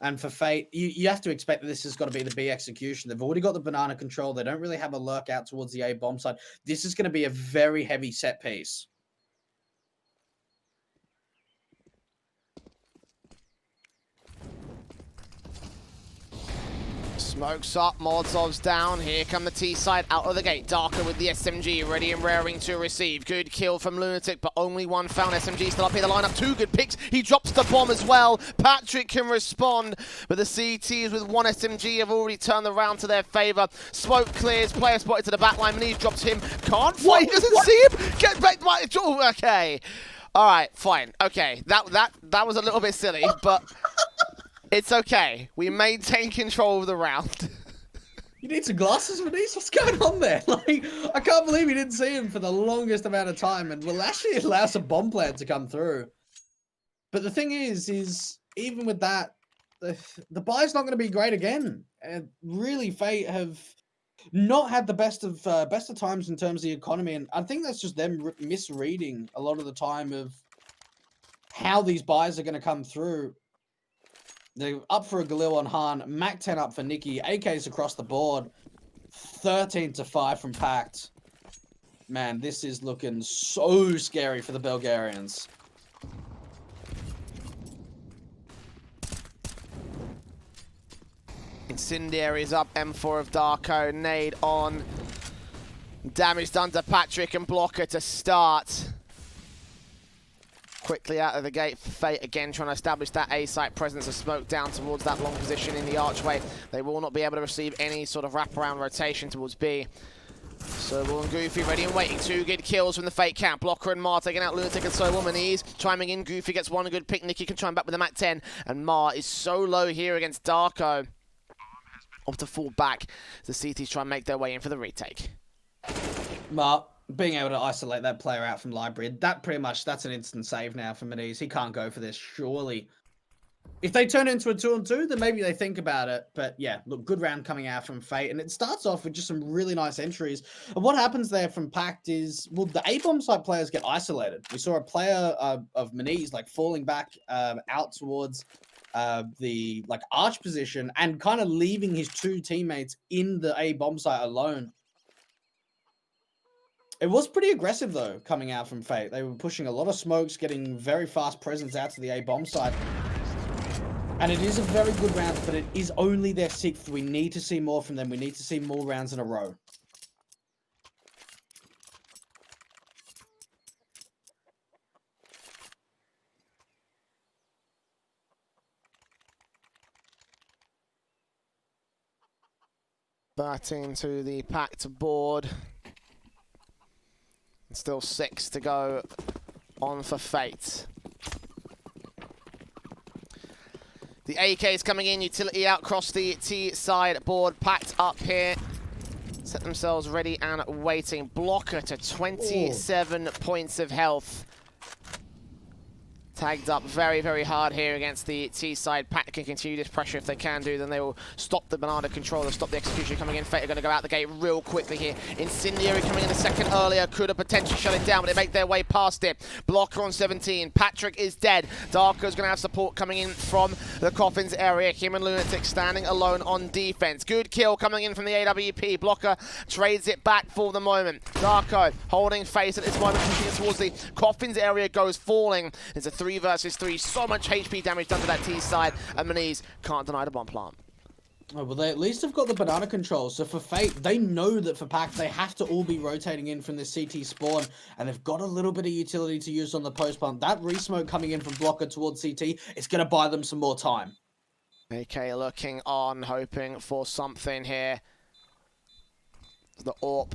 And for Fate, you have to expect that this has got to be the B execution. They've already got the Banana control. They don't really have a lurk out towards the A bomb side. This is going to be a very heavy set piece. Smokes up, Molotov's down. Here come the T-side out of the gate. Darko with the SMG, ready and raring to receive. Good kill from Lunatic, but only one found. SMG still up here. The lineup, 2 good picks. He drops the bomb as well. Patrick can respond, but the CTs with 1 SMG have already turned the round to their favor. Smoke clears, player spotted to the back line. Maniz drops him. Can't fight, he doesn't see him. Get back by, oh, okay. All right, fine. Okay, that was a little bit silly, but it's okay. We maintain control of the round. You need some glasses for these? What's going on there? Like, I can't believe you didn't see him for the longest amount of time, and will actually allow some bomb plan to come through. But the thing is even with that, the buy's not going to be great again. And really, Fate have not had the best of times in terms of the economy, and I think that's just them misreading a lot of the time of how these buys are going to come through. They're up for a Galil on Han, Mac 10 up for Nicky, AKs across the board, 13-5 from PACT. Man, this is looking so scary for the Bulgarians. Incendiary's up, M4 of Darko, nade on. Damage done to Patrick and Blocker to start. Quickly out of the gate for Fate, again trying to establish that A-site presence of smoke down towards that long position in the archway. They will not be able to receive any sort of wraparound rotation towards B. So Will and Goofy ready and waiting. 2 good kills from the Fate camp. Blocker and Mar taking out Lunatic and Slowball. Maniz chiming in. Goofy gets 1 good pick. Nicky can chime back with a Mac 10. And Mar is so low here against Darko. Off to fall back. The CTs try and make their way in for the retake. Mar being able to isolate that player out from library, that's an instant save now for Maniz. He can't go for this, surely. If they turn into a 2-on-2, then maybe they think about it. But yeah, look, good round coming out from Fate. And it starts off with just some really nice entries. And what happens there from PACT is, well, the A-bomb side players get isolated. We saw a player of Maniz like falling back out towards the like arch position and kind of leaving his two teammates in the A-bomb site alone. It was pretty aggressive, though, coming out from Fate. They were pushing a lot of smokes, getting very fast presence out to the A-bomb site. And it is a very good round, but it is only their 6th. We need to see more from them. We need to see more rounds in a row. Batting to the PACT board. Still 6 to go on for Fate. The AK is coming in, utility out across the T side board, PACT up here. Set themselves ready and waiting. Blocker to 27 points of health. Tagged up very, very hard here against the T side. PACT can continue this pressure if they can do, then they will stop the banana controller, stop the execution coming in. Fate are going to go out the gate real quickly here. Incendiary coming in a second earlier, could have potentially shut it down, but they make their way past it. Blocker on 17. Patrick is dead. Darko's going to have support coming in from the Coffins area. Him and Lunatic standing alone on defense. Good kill coming in from the AWP. Blocker trades it back for the moment. Darko holding face at this moment, pushing it towards the Coffins area, goes falling. There's a 3 versus 3. So much HP damage done to that T side, and Maniz can't deny the bomb plant. Oh, well, they at least have got the banana control. So for Fate, they know that for PACT, they have to all be rotating in from the CT spawn, and they've got a little bit of utility to use on the post plant. That resmoke coming in from Blocker towards CT is going to buy them some more time. AK looking on, hoping for something here. The AWP.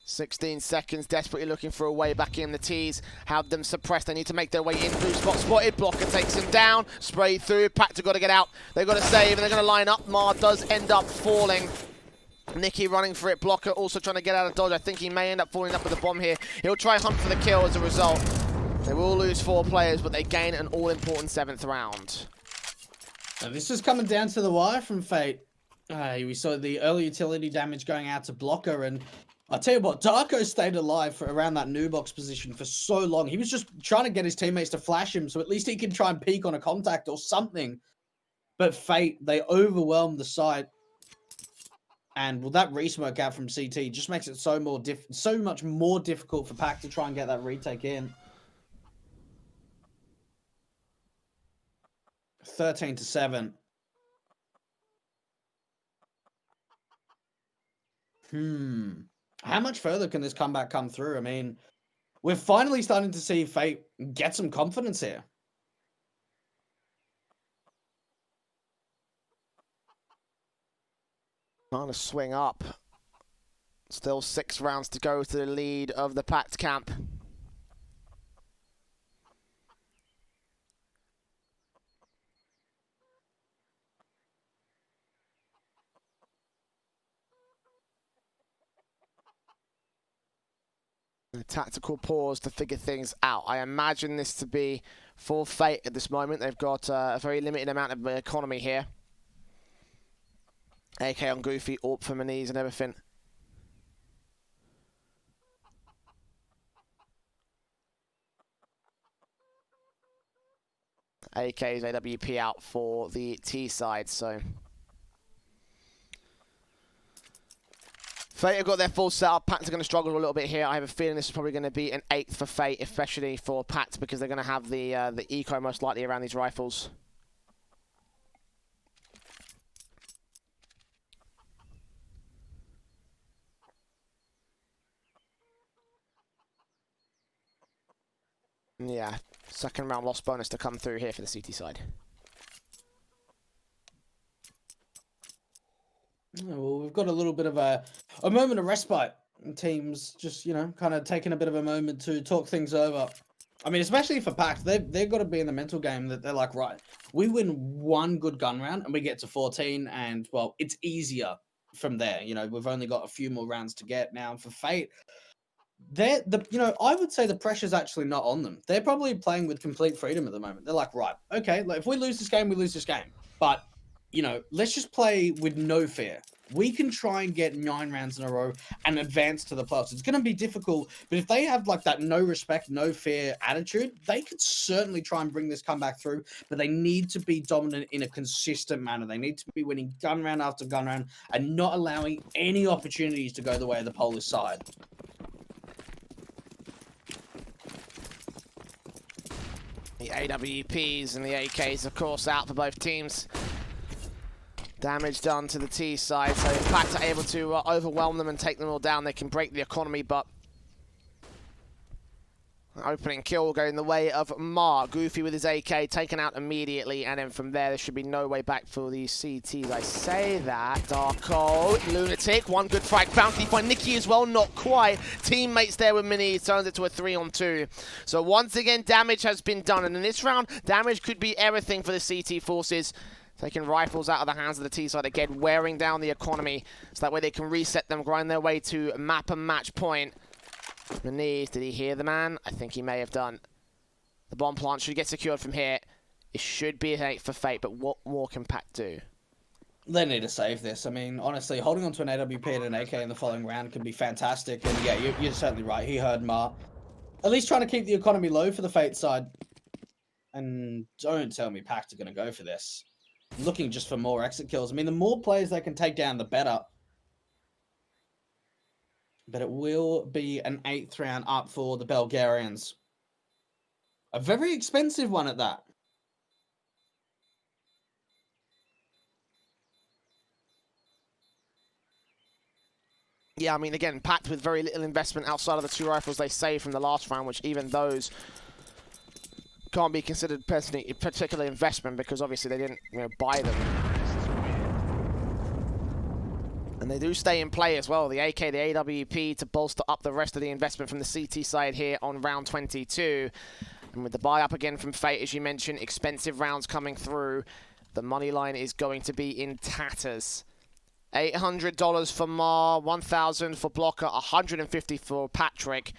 16 seconds, desperately looking for a way back in. The T's have them suppressed. They need to make their way in. Blue spot spotted. Blocker takes him down. Sprayed through. PACT have got to get out. They've got to save, and they're going to line up. Mar does end up falling. Nicky running for it. Blocker also trying to get out of dodge. I think he may end up falling up with a bomb here. He'll try hunt for the kill as a result. They will lose 4 players, but they gain an all-important 7th round. Now, this is coming down to the wire from Fate. We saw the early utility damage going out to Blocker, and I'll tell you what, Darko stayed alive for around that new box position for so long. He was just trying to get his teammates to flash him, so at least he can try and peek on a contact or something. But Fate, they overwhelmed the site. And well, that resmoke out from CT just makes it so much more difficult for PACT to try and get that retake in. 13-7. How much further can this comeback come through? I mean, we're finally starting to see Fate get some confidence here. Trying to swing up. Still 6 rounds to go to the lead of the PACT camp. A tactical pause to figure things out. I imagine this to be for Fate at this moment. They've got a very limited amount of economy here. AK on Goofy, AWP for Maniz and everything. AK's AWP out for the T side, so Fate have got their full setup. PACT are going to struggle a little bit here. I have a feeling this is probably going to be an 8th for Fate, especially for PACT, because they're going to have the eco most likely around these rifles. Yeah, 2nd round loss bonus to come through here for the CT side. Well, we've got a little bit of a moment of respite. Teams just, you know, kind of taking a bit of a moment to talk things over. I mean, especially for PACT, they've got to be in the mental game that they're like, right, we win 1 good gun round and we get to 14, and, well, it's easier from there. You know, we've only got a few more rounds to get now. For Fate, I would say the pressure's actually not on them. They're probably playing with complete freedom at the moment. They're like, right, okay, like if we lose this game, we lose this game. But, let's just play with no fear. We can try and get 9 rounds in a row and advance to the playoffs. It's going to be difficult, but if they have like that no respect, no fear attitude, they could certainly try and bring this comeback through, but they need to be dominant in a consistent manner. They need to be winning gun round after gun round and not allowing any opportunities to go the way of the Polish side. The AWPs and the AKs, of course, out for both teams. Damage done to the T side, so if PACT are able to overwhelm them and take them all down, they can break the economy, but opening kill will go in the way of Ma. Goofy with his AK taken out immediately, and then from there, there should be no way back for the CTs. I say that. Darko, Lunatic, one good frag. Bounty find Nikki as well, not quite. Teammates there with Mini, turns it to a 3-on-2. So once again, damage has been done, and in this round, damage could be everything for the CT forces. Taking rifles out of the hands of the T side again, wearing down the economy, so that way they can reset them, grind their way to map and match point. Maniz, did he hear the man? I think he may have done. The bomb plant should get secured from here. It should be an 8 for Fate, but what more can PACT do? They need to save this. I mean, honestly, holding on to an AWP and an AK in the following round can be fantastic. And yeah, you're certainly right. He heard Ma. At least trying to keep the economy low for the Fate side. And don't tell me PACT are going to go for this. Looking just for more exit kills. I mean, the more players they can take down, the better. But it will be an 8th round up for the Bulgarians. A very expensive one at that. Yeah, I mean, again, PACT with very little investment outside of the 2 rifles they saved from the last round, which even those can't be considered particular investment because obviously they didn't buy them. And they do stay in play as well. The AK, the AWP to bolster up the rest of the investment from the CT side here on round 22. And with the buy up again from Fate, as you mentioned, expensive rounds coming through. The money line is going to be in tatters. $800 for Mar, $1,000 for Blocker, $150 for Patrick.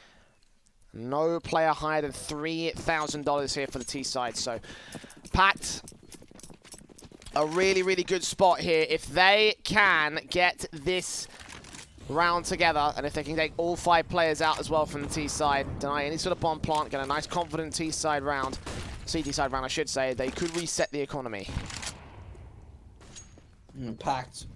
No player higher than $3,000 here for the T side. So, PACT, a really, really good spot here. If they can get this round together, and if they can take all 5 players out as well from the T side, deny any sort of bomb plant, get a nice confident T side round, CT side round, I should say, they could reset the economy. PACT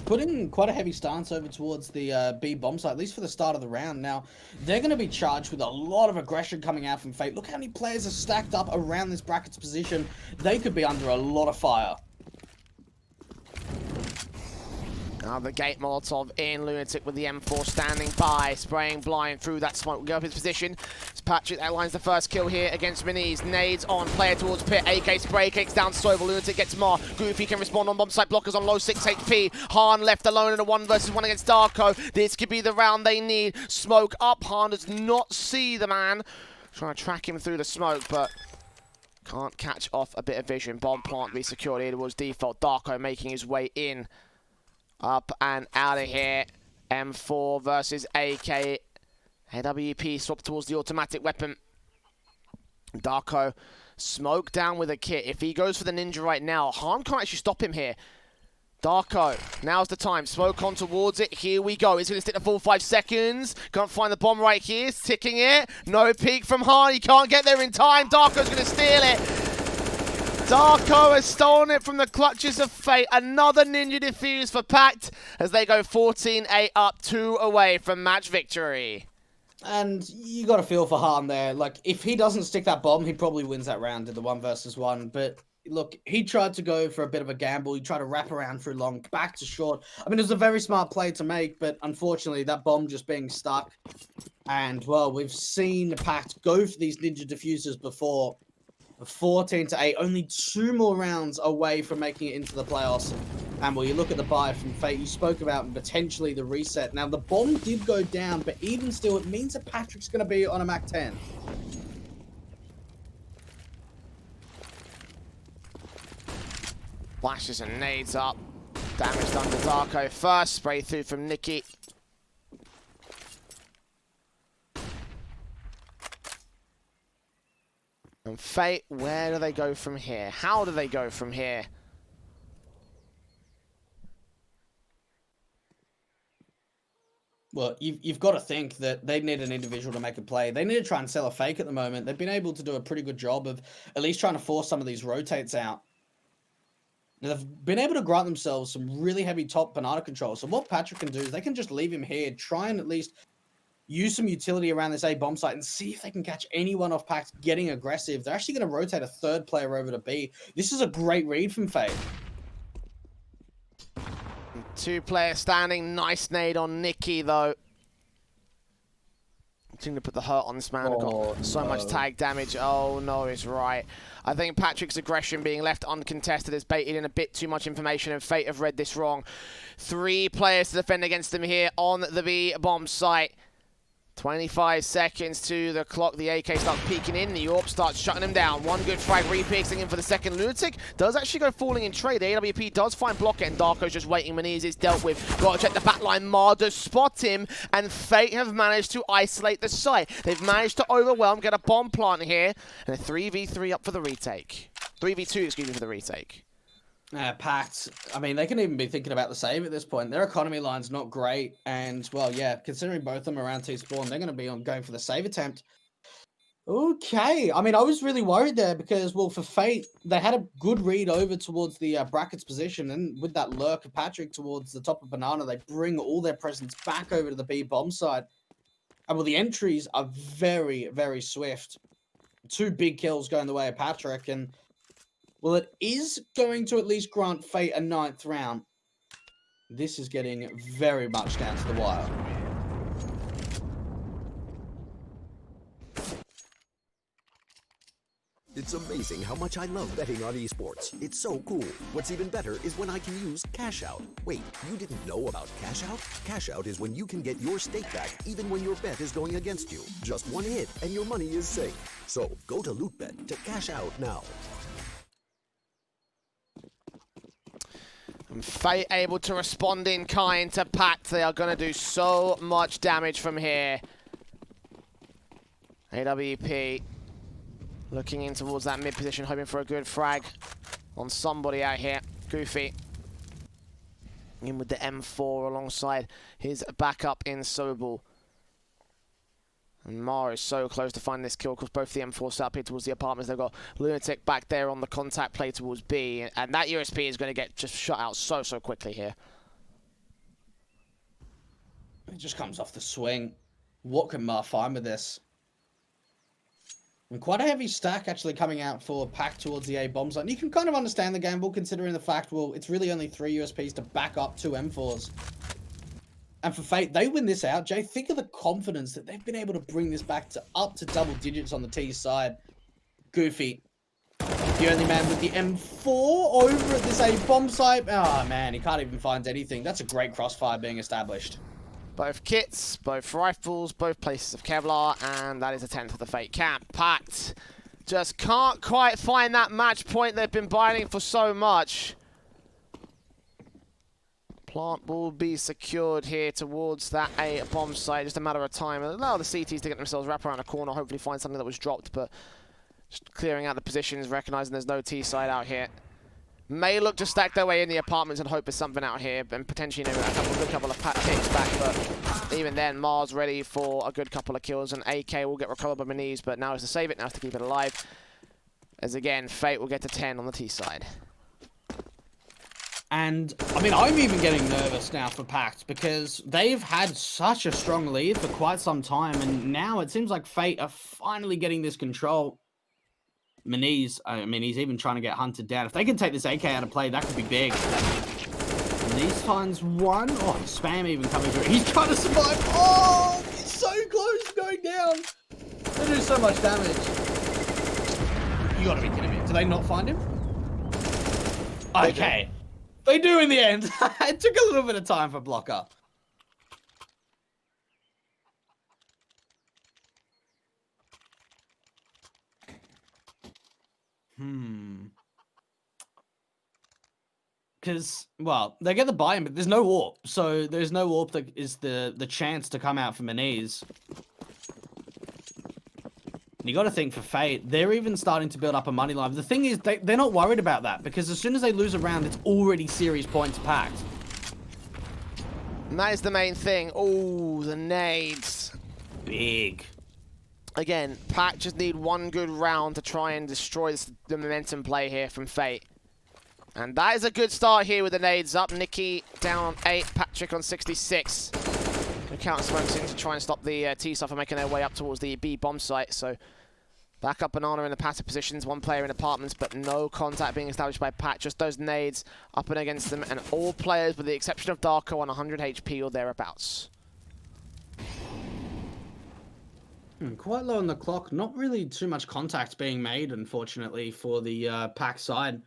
putting quite a heavy stance over towards the B bomb site, at least for the start of the round. Now, they're going to be charged with a lot of aggression coming out from Fate. Look how many players are stacked up around this bracket's position. They could be under a lot of fire. Now the gate Molotov in, Lunatic with the M4 standing by, spraying blind through that smoke. Will go up his position. It's Patrick that lines the first kill here against Maniz. Nades on, player towards pit. AK spray, kicks down Soivel. Lunatic gets Mar. Goofy can respond on bomb site. Blockers on low 6 HP. Han left alone in a 1 versus 1 against Darko. This could be the round they need. Smoke up. Han does not see the man. Trying to track him through the smoke, but can't catch off a bit of vision. Bomb plant to be secured here towards default. Darko making his way in. Up and out of here. M4 versus AK. AWP swapped towards the automatic weapon. Darko smoke down with a kit. If he goes for the ninja right now, Han can't actually stop him here. Darko, now's the time. Smoke on towards it. Here we go. He's going to stick the full 5 seconds. Can't find the bomb right here. He's ticking it. No peek from Han. He can't get there in time. Darko's going to steal it. Darko has stolen it from the clutches of Fate. Another ninja defuse for PACT as they go 14-8 up, 2 away from match victory. And you got to feel for Han there. Like, if he doesn't stick that bomb, he probably wins that round in the 1 versus 1. But look, he tried to go for a bit of a gamble. He tried to wrap around through long, back to short. I mean, it was a very smart play to make, but unfortunately, that bomb just being stuck. And, well, we've seen PACT go for these ninja diffusers before. 14-8, only 2 more rounds away from making it into the playoffs. And well, you look at the buy from Fate, you spoke about potentially the reset. Now, the bomb did go down, but even still, it means that Patrick's going to be on a MAC 10. Flashes and nades up. Damage done to Darko first. Spray through from Nikki. And Fate, where do they go from here? How do they go from here? Well, you've got to think that they need an individual to make a play. They need to try and sell a fake at the moment. They've been able to do a pretty good job of at least trying to force some of these rotates out. Now, they've been able to grant themselves some really heavy top banana control. So what Patrick can do is they can just leave him here, try and at least use some utility around this A bomb site and see if they can catch anyone off PACT getting aggressive. They're actually going to rotate a third player over to B. This is a great read from Fate. 2 players standing. Nice nade on Nicky, though. Seem to put the hurt on this man. Got so much tag damage. Oh, no, he's right. I think Patrick's aggression being left uncontested has baited in a bit too much information, and Fate have read this wrong. 3 players to defend against him here on the B bomb site. 25 seconds to the clock. The AK starts peeking in. The AWP starts shutting him down. One good frag, repixing him for the second. Lunatic does actually go falling in trade. The AWP does find Blocker, and Darko's just waiting. Maniz is dealt with. Got to check the back line. Mar does spot him, and Fate have managed to isolate the site. They've managed to overwhelm, get a bomb plant here, and a 3v3 up for the retake. 3v2, excuse me, for the retake. PACT, I mean, they can even be thinking about the save at this point. Their economy line's not great. And, well, yeah, considering both of them are around T-spawn, they're going to be going for the save attempt. Okay. I mean, I was really worried there because, well, for Fate, they had a good read over towards the brackets position. And with that lurk of Patrick towards the top of Banana, they bring all their presence back over to the B bomb side. And, well, the entries are very, very swift. 2 big kills going the way of Patrick. And, well, it is going to at least grant Fate a 9th round. This is getting very much down to the wire. It's amazing how much I love betting on esports. It's so cool. What's even better is when I can use Cash Out. Wait, you didn't know about Cash Out? Cash Out is when you can get your stake back even when your bet is going against you. Just one hit and your money is safe. So go to LOOT.BET to cash out now. And Fate able to respond in kind to PACT. They are going to do so much damage from here. AWP looking in towards that mid position, hoping for a good frag on somebody out here. Goofy in with the M4 alongside his backup in Sobel. And Mar is so close to finding this kill because both the M4 set up here towards the apartments. They've got Lunatic back there on the contact play towards B. And that USP is going to get just shut out so quickly here. It just comes off the swing. What can Mar find with this? And quite a heavy stack actually coming out for PACT towards the A bomb zone. You can kind of understand the gamble considering the fact, well, it's really only 3 USPs to back up 2 M4s. And for Fate, they win this out. Jay, think of the confidence that they've been able to bring this back to up to double digits on the T side. Goofy, the only man with the M4 over at this A bomb site. Oh man, he can't even find anything. That's a great crossfire being established. Both kits, both rifles, both places of Kevlar, and that is a 10th of the Fate camp. PACT just can't quite find that match point they've been biding for so much. Plant will be secured here towards that A bomb site. Just a matter of time. Allow the CTs to get themselves wrap around a corner, hopefully find something that was dropped, but just clearing out the positions, recognizing there's no T side out here. May look to stack their way in the apartments and hope there's something out here, and potentially a couple of kicks back, but even then, Mars ready for a good couple of kills, and AK will get recovered by Maniz, but now is to save it, now is to keep it alive. As again, Fate will get to 10 on the T side. And, I mean, I'm even getting nervous now for PACT because they've had such a strong lead for quite some time, and now it seems like Fate are finally getting this control. Maniz, I mean, he's even trying to get hunted down. If they can take this AK out of play, that could be big. Maniz finds one. Oh, spam even coming through. He's trying to survive. Oh, he's so close to going down. They do so much damage. You gotta be kidding me. Do they not find him? Okay. They do in the end. It took a little bit of time for Blocker. Because, well, they get the buy-in, but there's no warp. So there's no warp that is the chance to come out for Maniz. And you got to think for Fate, they're even starting to build up a money line. The thing is, they're not worried about that because as soon as they lose a round, it's already series points packed. And that is the main thing. Oh, the nades. Big. Again, PACT just need one good round to try and destroy the momentum play here from Fate. And that is a good start here with the nades up. Nikki down on 8, Patrick on 66. The counter smokes in to try and stop the T-Star from making their way up towards the B bomb site. So back up Banana in the passive positions, one player in apartments, but no contact being established by PACT. Just those nades up and against them, and all players, with the exception of Darko, on 100 HP or thereabouts. Quite low on the clock. Not really too much contact being made, unfortunately, for the PACT side.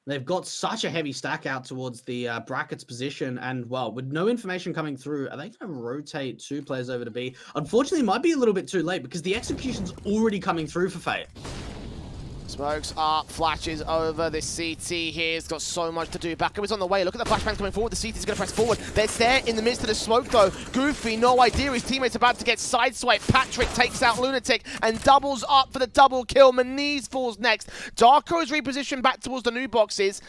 They've got such a heavy stack out towards the brackets position, and, well, with no information coming through, are they going to rotate 2 players over to B? Unfortunately, it might be a little bit too late because the execution's already coming through for Fate. Smokes up, flashes over. This CT here has got so much to do. Backup is on the way. Look at the flashbangs coming forward. The CT is going to press forward. They're there in the midst of the smoke, though. Goofy, no idea. His teammate's about to get sideswiped. Patrick takes out Lunatic and doubles up for the double kill. Maniz falls next. Darko is repositioned back towards the new boxes.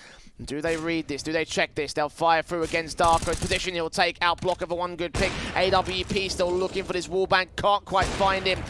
Do they read this? Do they check this? They'll fire through against Darko's position. He'll take out block over one good pick. AWP still looking for this wallbang. Can't quite find him.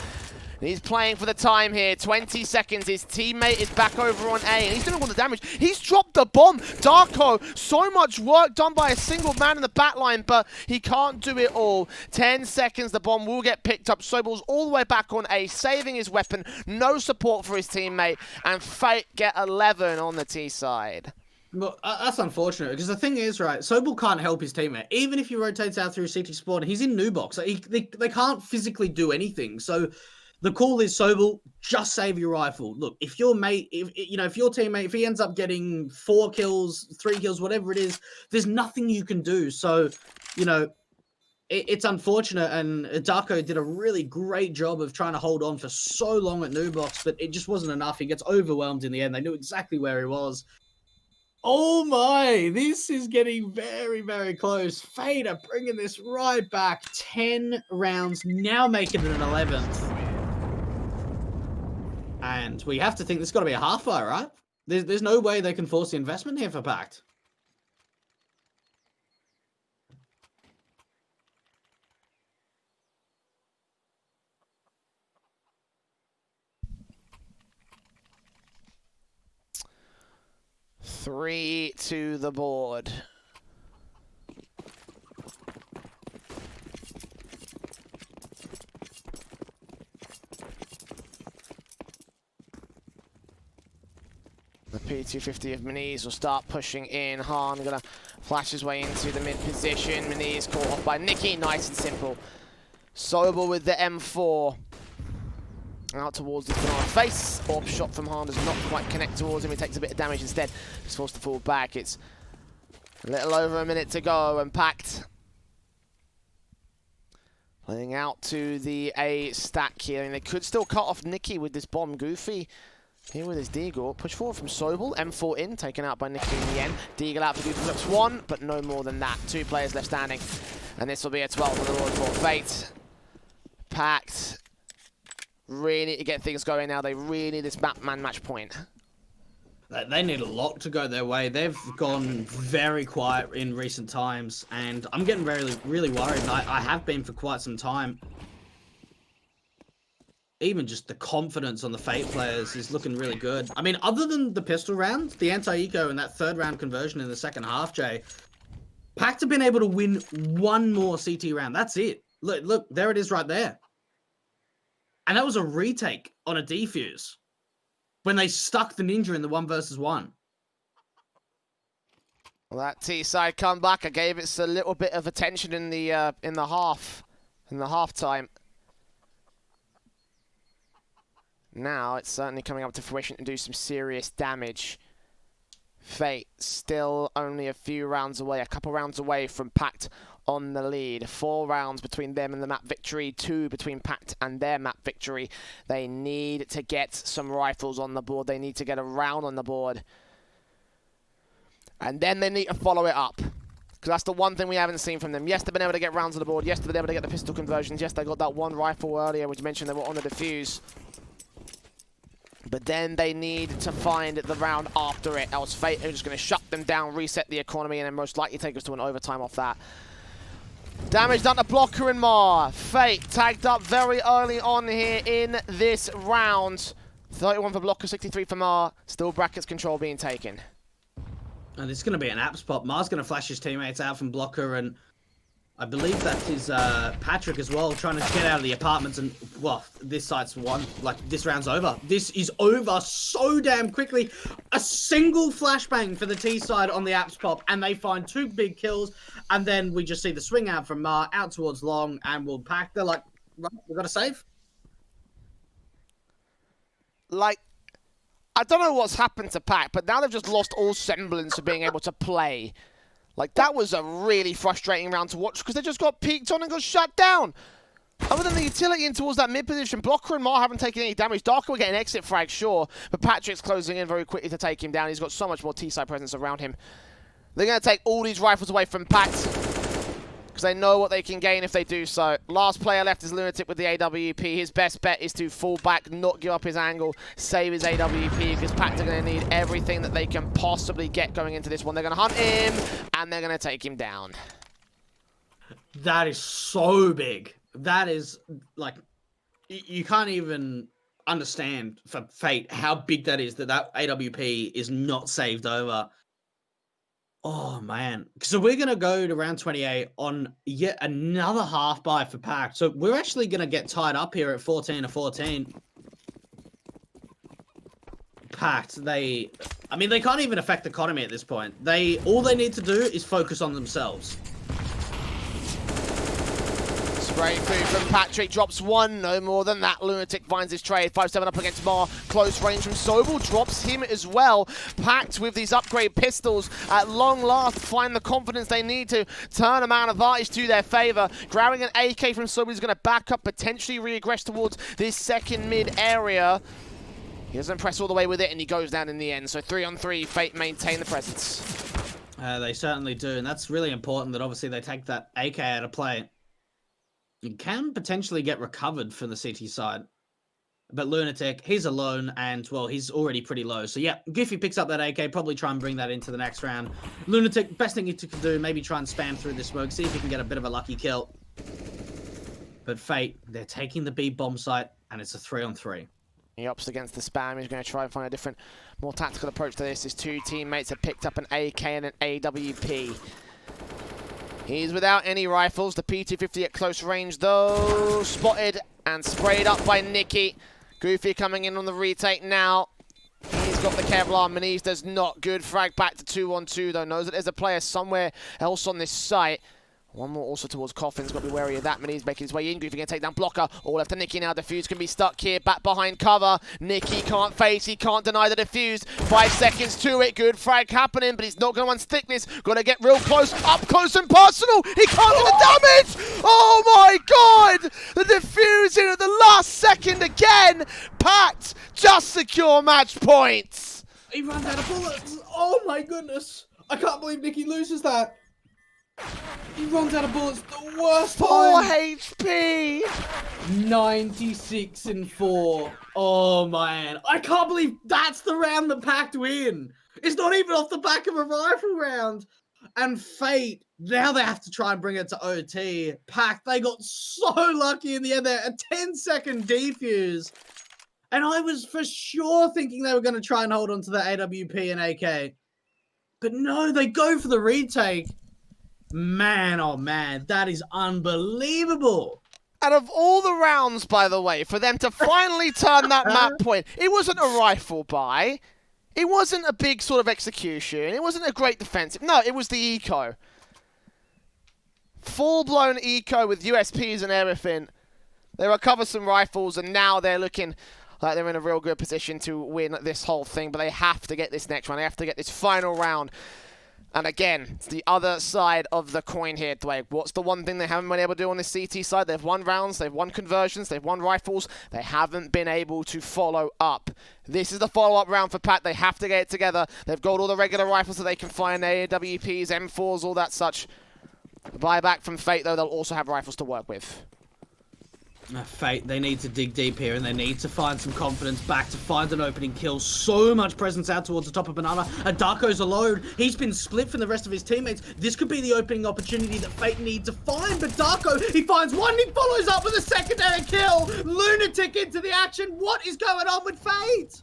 He's playing for the time here. 20 seconds. His teammate is back over on A, and he's doing all the damage. He's dropped the bomb. Darko, so much work done by a single man in the back line, but he can't do it all. 10 seconds. The bomb will get picked up. Sobel's all the way back on A, saving his weapon. No support for his teammate, and Fate get 11 on the T side. Well, that's unfortunate because the thing is, right, Sobel can't help his teammate. Even if he rotates out through CT spawn, he's in new box. They can't physically do anything. So the call is, Sobel, just save your rifle. Look, if your mate, if your teammate, if he ends up getting 4 kills, 3 kills, whatever it is, there's nothing you can do. So, it's unfortunate, and Darko did a really great job of trying to hold on for so long at new box, but it just wasn't enough. He gets overwhelmed in the end. They knew exactly where he was. Oh my, this is getting very, very close. Fate are bringing this right back. 10 rounds, now making it an 11th. And we have to think this has got to be a half fire, right? There's no way they can force the investment here for PACT. Three to the board. The P250 of Maniz will start pushing in. Hahn gonna flash his way into the mid position. Maniz caught off by Nikki. Nice and simple. Sobel with the M4. Out towards the Banana face. Orb shot from Hahn does not quite connect towards him. He takes a bit of damage instead. He's forced to fall back. It's a little over a minute to go, and PACT playing out to the A stack here. And they could still cut off Nikki with this bomb. Goofy here with his Deagle. Push forward from Sobel. M4 in, taken out by Nikki in the end. Deagle out for Goofy. Looks 1, but no more than that. 2 players left standing. And this will be a 12 on the board for Fate. PACT really need to get things going now. They really need this man match point. They need a lot to go their way. They've gone very quiet in recent times, and I'm getting really worried. I have been for quite some time. Even just the confidence on the Fate players is looking really good. I mean, other than the pistol round, the anti-eco, and that 3rd round conversion in the second half, Jay, PACT have been able to win 1 more CT round. That's it. Look, there it is right there. And that was a retake on a defuse when they stuck the Ninja in the 1 versus 1. Well, that T-side comeback, I gave it a little bit of attention in the halftime. Now it's certainly coming up to fruition to do some serious damage. Fate still only a few rounds away, a couple rounds away from PACT on the lead. 4 rounds between them and the map victory, 2 between PACT and their map victory. They need to get some rifles on the board. They need to get a round on the board. And then they need to follow it up. Because that's the one thing we haven't seen from them. Yes, they've been able to get rounds on the board. Yes, they've been able to get the pistol conversions. Yes, they got that 1 rifle earlier, which you mentioned they were on the defuse. But then they need to find the round after it, else Fate are just going to shut them down, reset the economy, and then most likely take us to an overtime off that. Damage done to Blocker and Mar. Fate tagged up very early on here in this round. 31 for Blocker, 63 for Mar. Still brackets control being taken. And it's going to be an app spot. Mar's going to flash his teammates out from Blocker, and I believe that is Patrick as well, trying to get out of the apartments. And, well, this site's won. Like, this round's over. This is over so damn quickly. A single flashbang for the T side on the apps pop, and they find 2 big kills. And then we just see the swing out from Mar out towards Long, and we'll pack. They're like, right, we've got to save. Like, I don't know what's happened to PACT, but now they've just lost all semblance of being able to play. Like, that was a really frustrating round to watch because they just got peeked on and got shut down. Other than the utility in towards that mid position, Blocker and Mar haven't taken any damage. Darker will get an exit frag, sure, but Patrick's closing in very quickly to take him down. He's got so much more T-side presence around him. They're going to take all these rifles away from PACT because they know what they can gain if they do so. Last player left is Lunatic with the AWP. His best bet is to fall back, not give up his angle, save his AWP, because PACT are going to need everything that they can possibly get going into this one. They're going to hunt him, and they're going to take him down. That is so big. That is, like, you can't even understand for Fate how big that is, that AWP is not saved over. Oh, man. So we're going to go to round 28 on yet another half buy for PACT. So we're actually going to get tied up here at 14-14. PACT, they can't even affect the economy at this point. All they need to do is focus on themselves. Great food from Patrick, drops 1, no more than that. Lunatic finds his trade, 5-7 up against Mar, close range from Sobel, drops him as well. PACT with these upgrade pistols, at long last find the confidence they need to turn a man advantage to their favour. Grabbing an AK from Sobel is going to back up, potentially regress towards this second mid area. He doesn't press all the way with it, and he goes down in the end. So 3-on-3, Fate maintain the presence. They certainly do, and that's really important that obviously they take that AK out of play. It can potentially get recovered from the CT side. But Lunatic, he's alone, and, well, he's already pretty low. So, yeah, Goofy picks up that AK, probably try and bring that into the next round. Lunatic, best thing he can do, maybe try and spam through the smoke, see if he can get a bit of a lucky kill. But Fate, they're taking the B bomb site, and it's a 3-on-3. He opts against the spam. He's going to try and find a different, more tactical approach to this. His 2 teammates have picked up an AK and an AWP. He's without any rifles. The P250 at close range, though. Spotted and sprayed up by Nicky. Goofy coming in on the retake now. He's got the Kevlar. Manizda's not good. Frag back to 2-on-2, though. Knows that there's a player somewhere else on this site. One more also towards Coffin's. Got to be wary of that. Manizda making his way in. Goofy going to take down Blocker. All left to Nicky now. Defuse can be stuck here. Back behind cover. Nicky can't face. He can't deny the defuse. 5 seconds to it. Good frag happening, but he's not going to unstick this. Got to get real close. Up close and personal. He can't do the damage. Oh my God. The defuse in at the last second again. PACT just secure match points. He runs out of bullets. Oh my goodness. I can't believe Nicky loses that. He runs out of bullets the worst 4 time. HP. 96-4. Oh man, I can't believe that's the round that PACT win. It's not even off the back of a rifle round. And Fate, now they have to try and bring it to OT. PACT, they got so lucky in the end there. A 10-second defuse. And I was for sure thinking they were going to try and hold on to the AWP and AK. But no, they go for the retake. Man, oh man, that is unbelievable. Out of all the rounds, by the way, for them to finally turn that map point, it wasn't a rifle buy. It wasn't a big sort of execution. It wasn't a great defensive. No, it was the eco. Full-blown eco with USPs and everything. They recover some rifles, and now they're looking like they're in a real good position to win this whole thing. But they have to get this next round. They have to get this final round. And again, it's the other side of the coin here, Dwayne. What's the one thing they haven't been able to do on this CT side? They've won rounds, they've won conversions, they've won rifles. They haven't been able to follow up. This is the follow-up round for PACT. They have to get it together. They've got all the regular rifles that they can find, AWPs, M4s, all that such. The buyback from Fate, though, they'll also have rifles to work with. Fate, they need to dig deep here, and they need to find some confidence back to find an opening kill. So much presence out towards the top of Banana. And Darko's alone. He's been split from the rest of his teammates. This could be the opening opportunity that Fate need to find. But Darko, he finds one, he follows up with a secondary kill. Lunatic into the action. What is going on with Fate?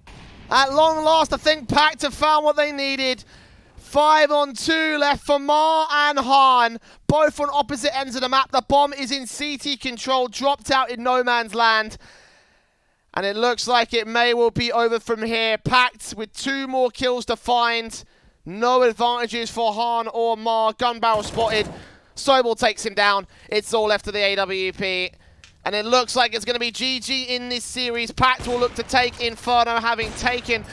At long last, I think PACT have found what they needed. 5-on-2 left for Mar and Han, both on opposite ends of the map. The bomb is in CT control, dropped out in no man's land. And it looks like it may well be over from here. PACT with 2 more kills to find. No advantages for Han or Mar. Gun barrel spotted. Sobel takes him down. It's all left to the AWP. And it looks like it's going to be GG in this series. PACT will look to take Inferno, having taken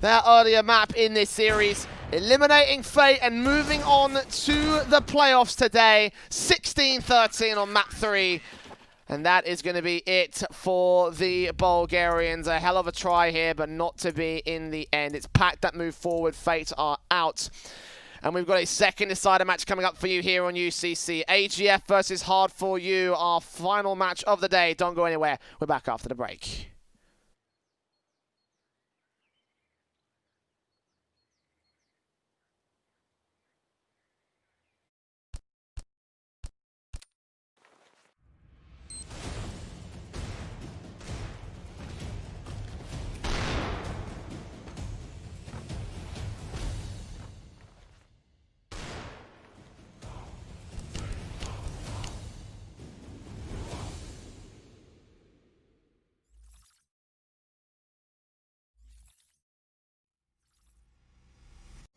their earlier map in this series. Eliminating Fate and moving on to the playoffs today. 16-13 on map 3. And that is going to be it for the Bulgarians. A hell of a try here, but not to be in the end. It's PACT that move forward. Fate are out. And we've got a second decider match coming up for you here on UCC. AGF versus Hard For You, our final match of the day. Don't go anywhere. We're back after the break.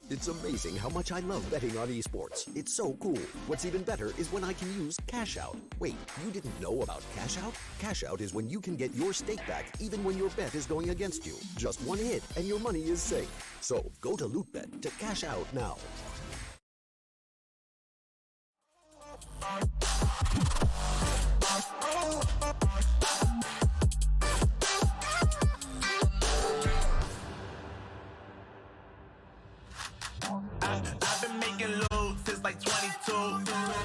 It's amazing how much I love betting on esports. It's so cool. What's even better is when I can use Cash Out. Wait, you didn't know about Cash Out? Cash Out is when you can get your stake back even when your bet is going against you. Just one hit and your money is safe. So go to LOOT.BET to cash out now.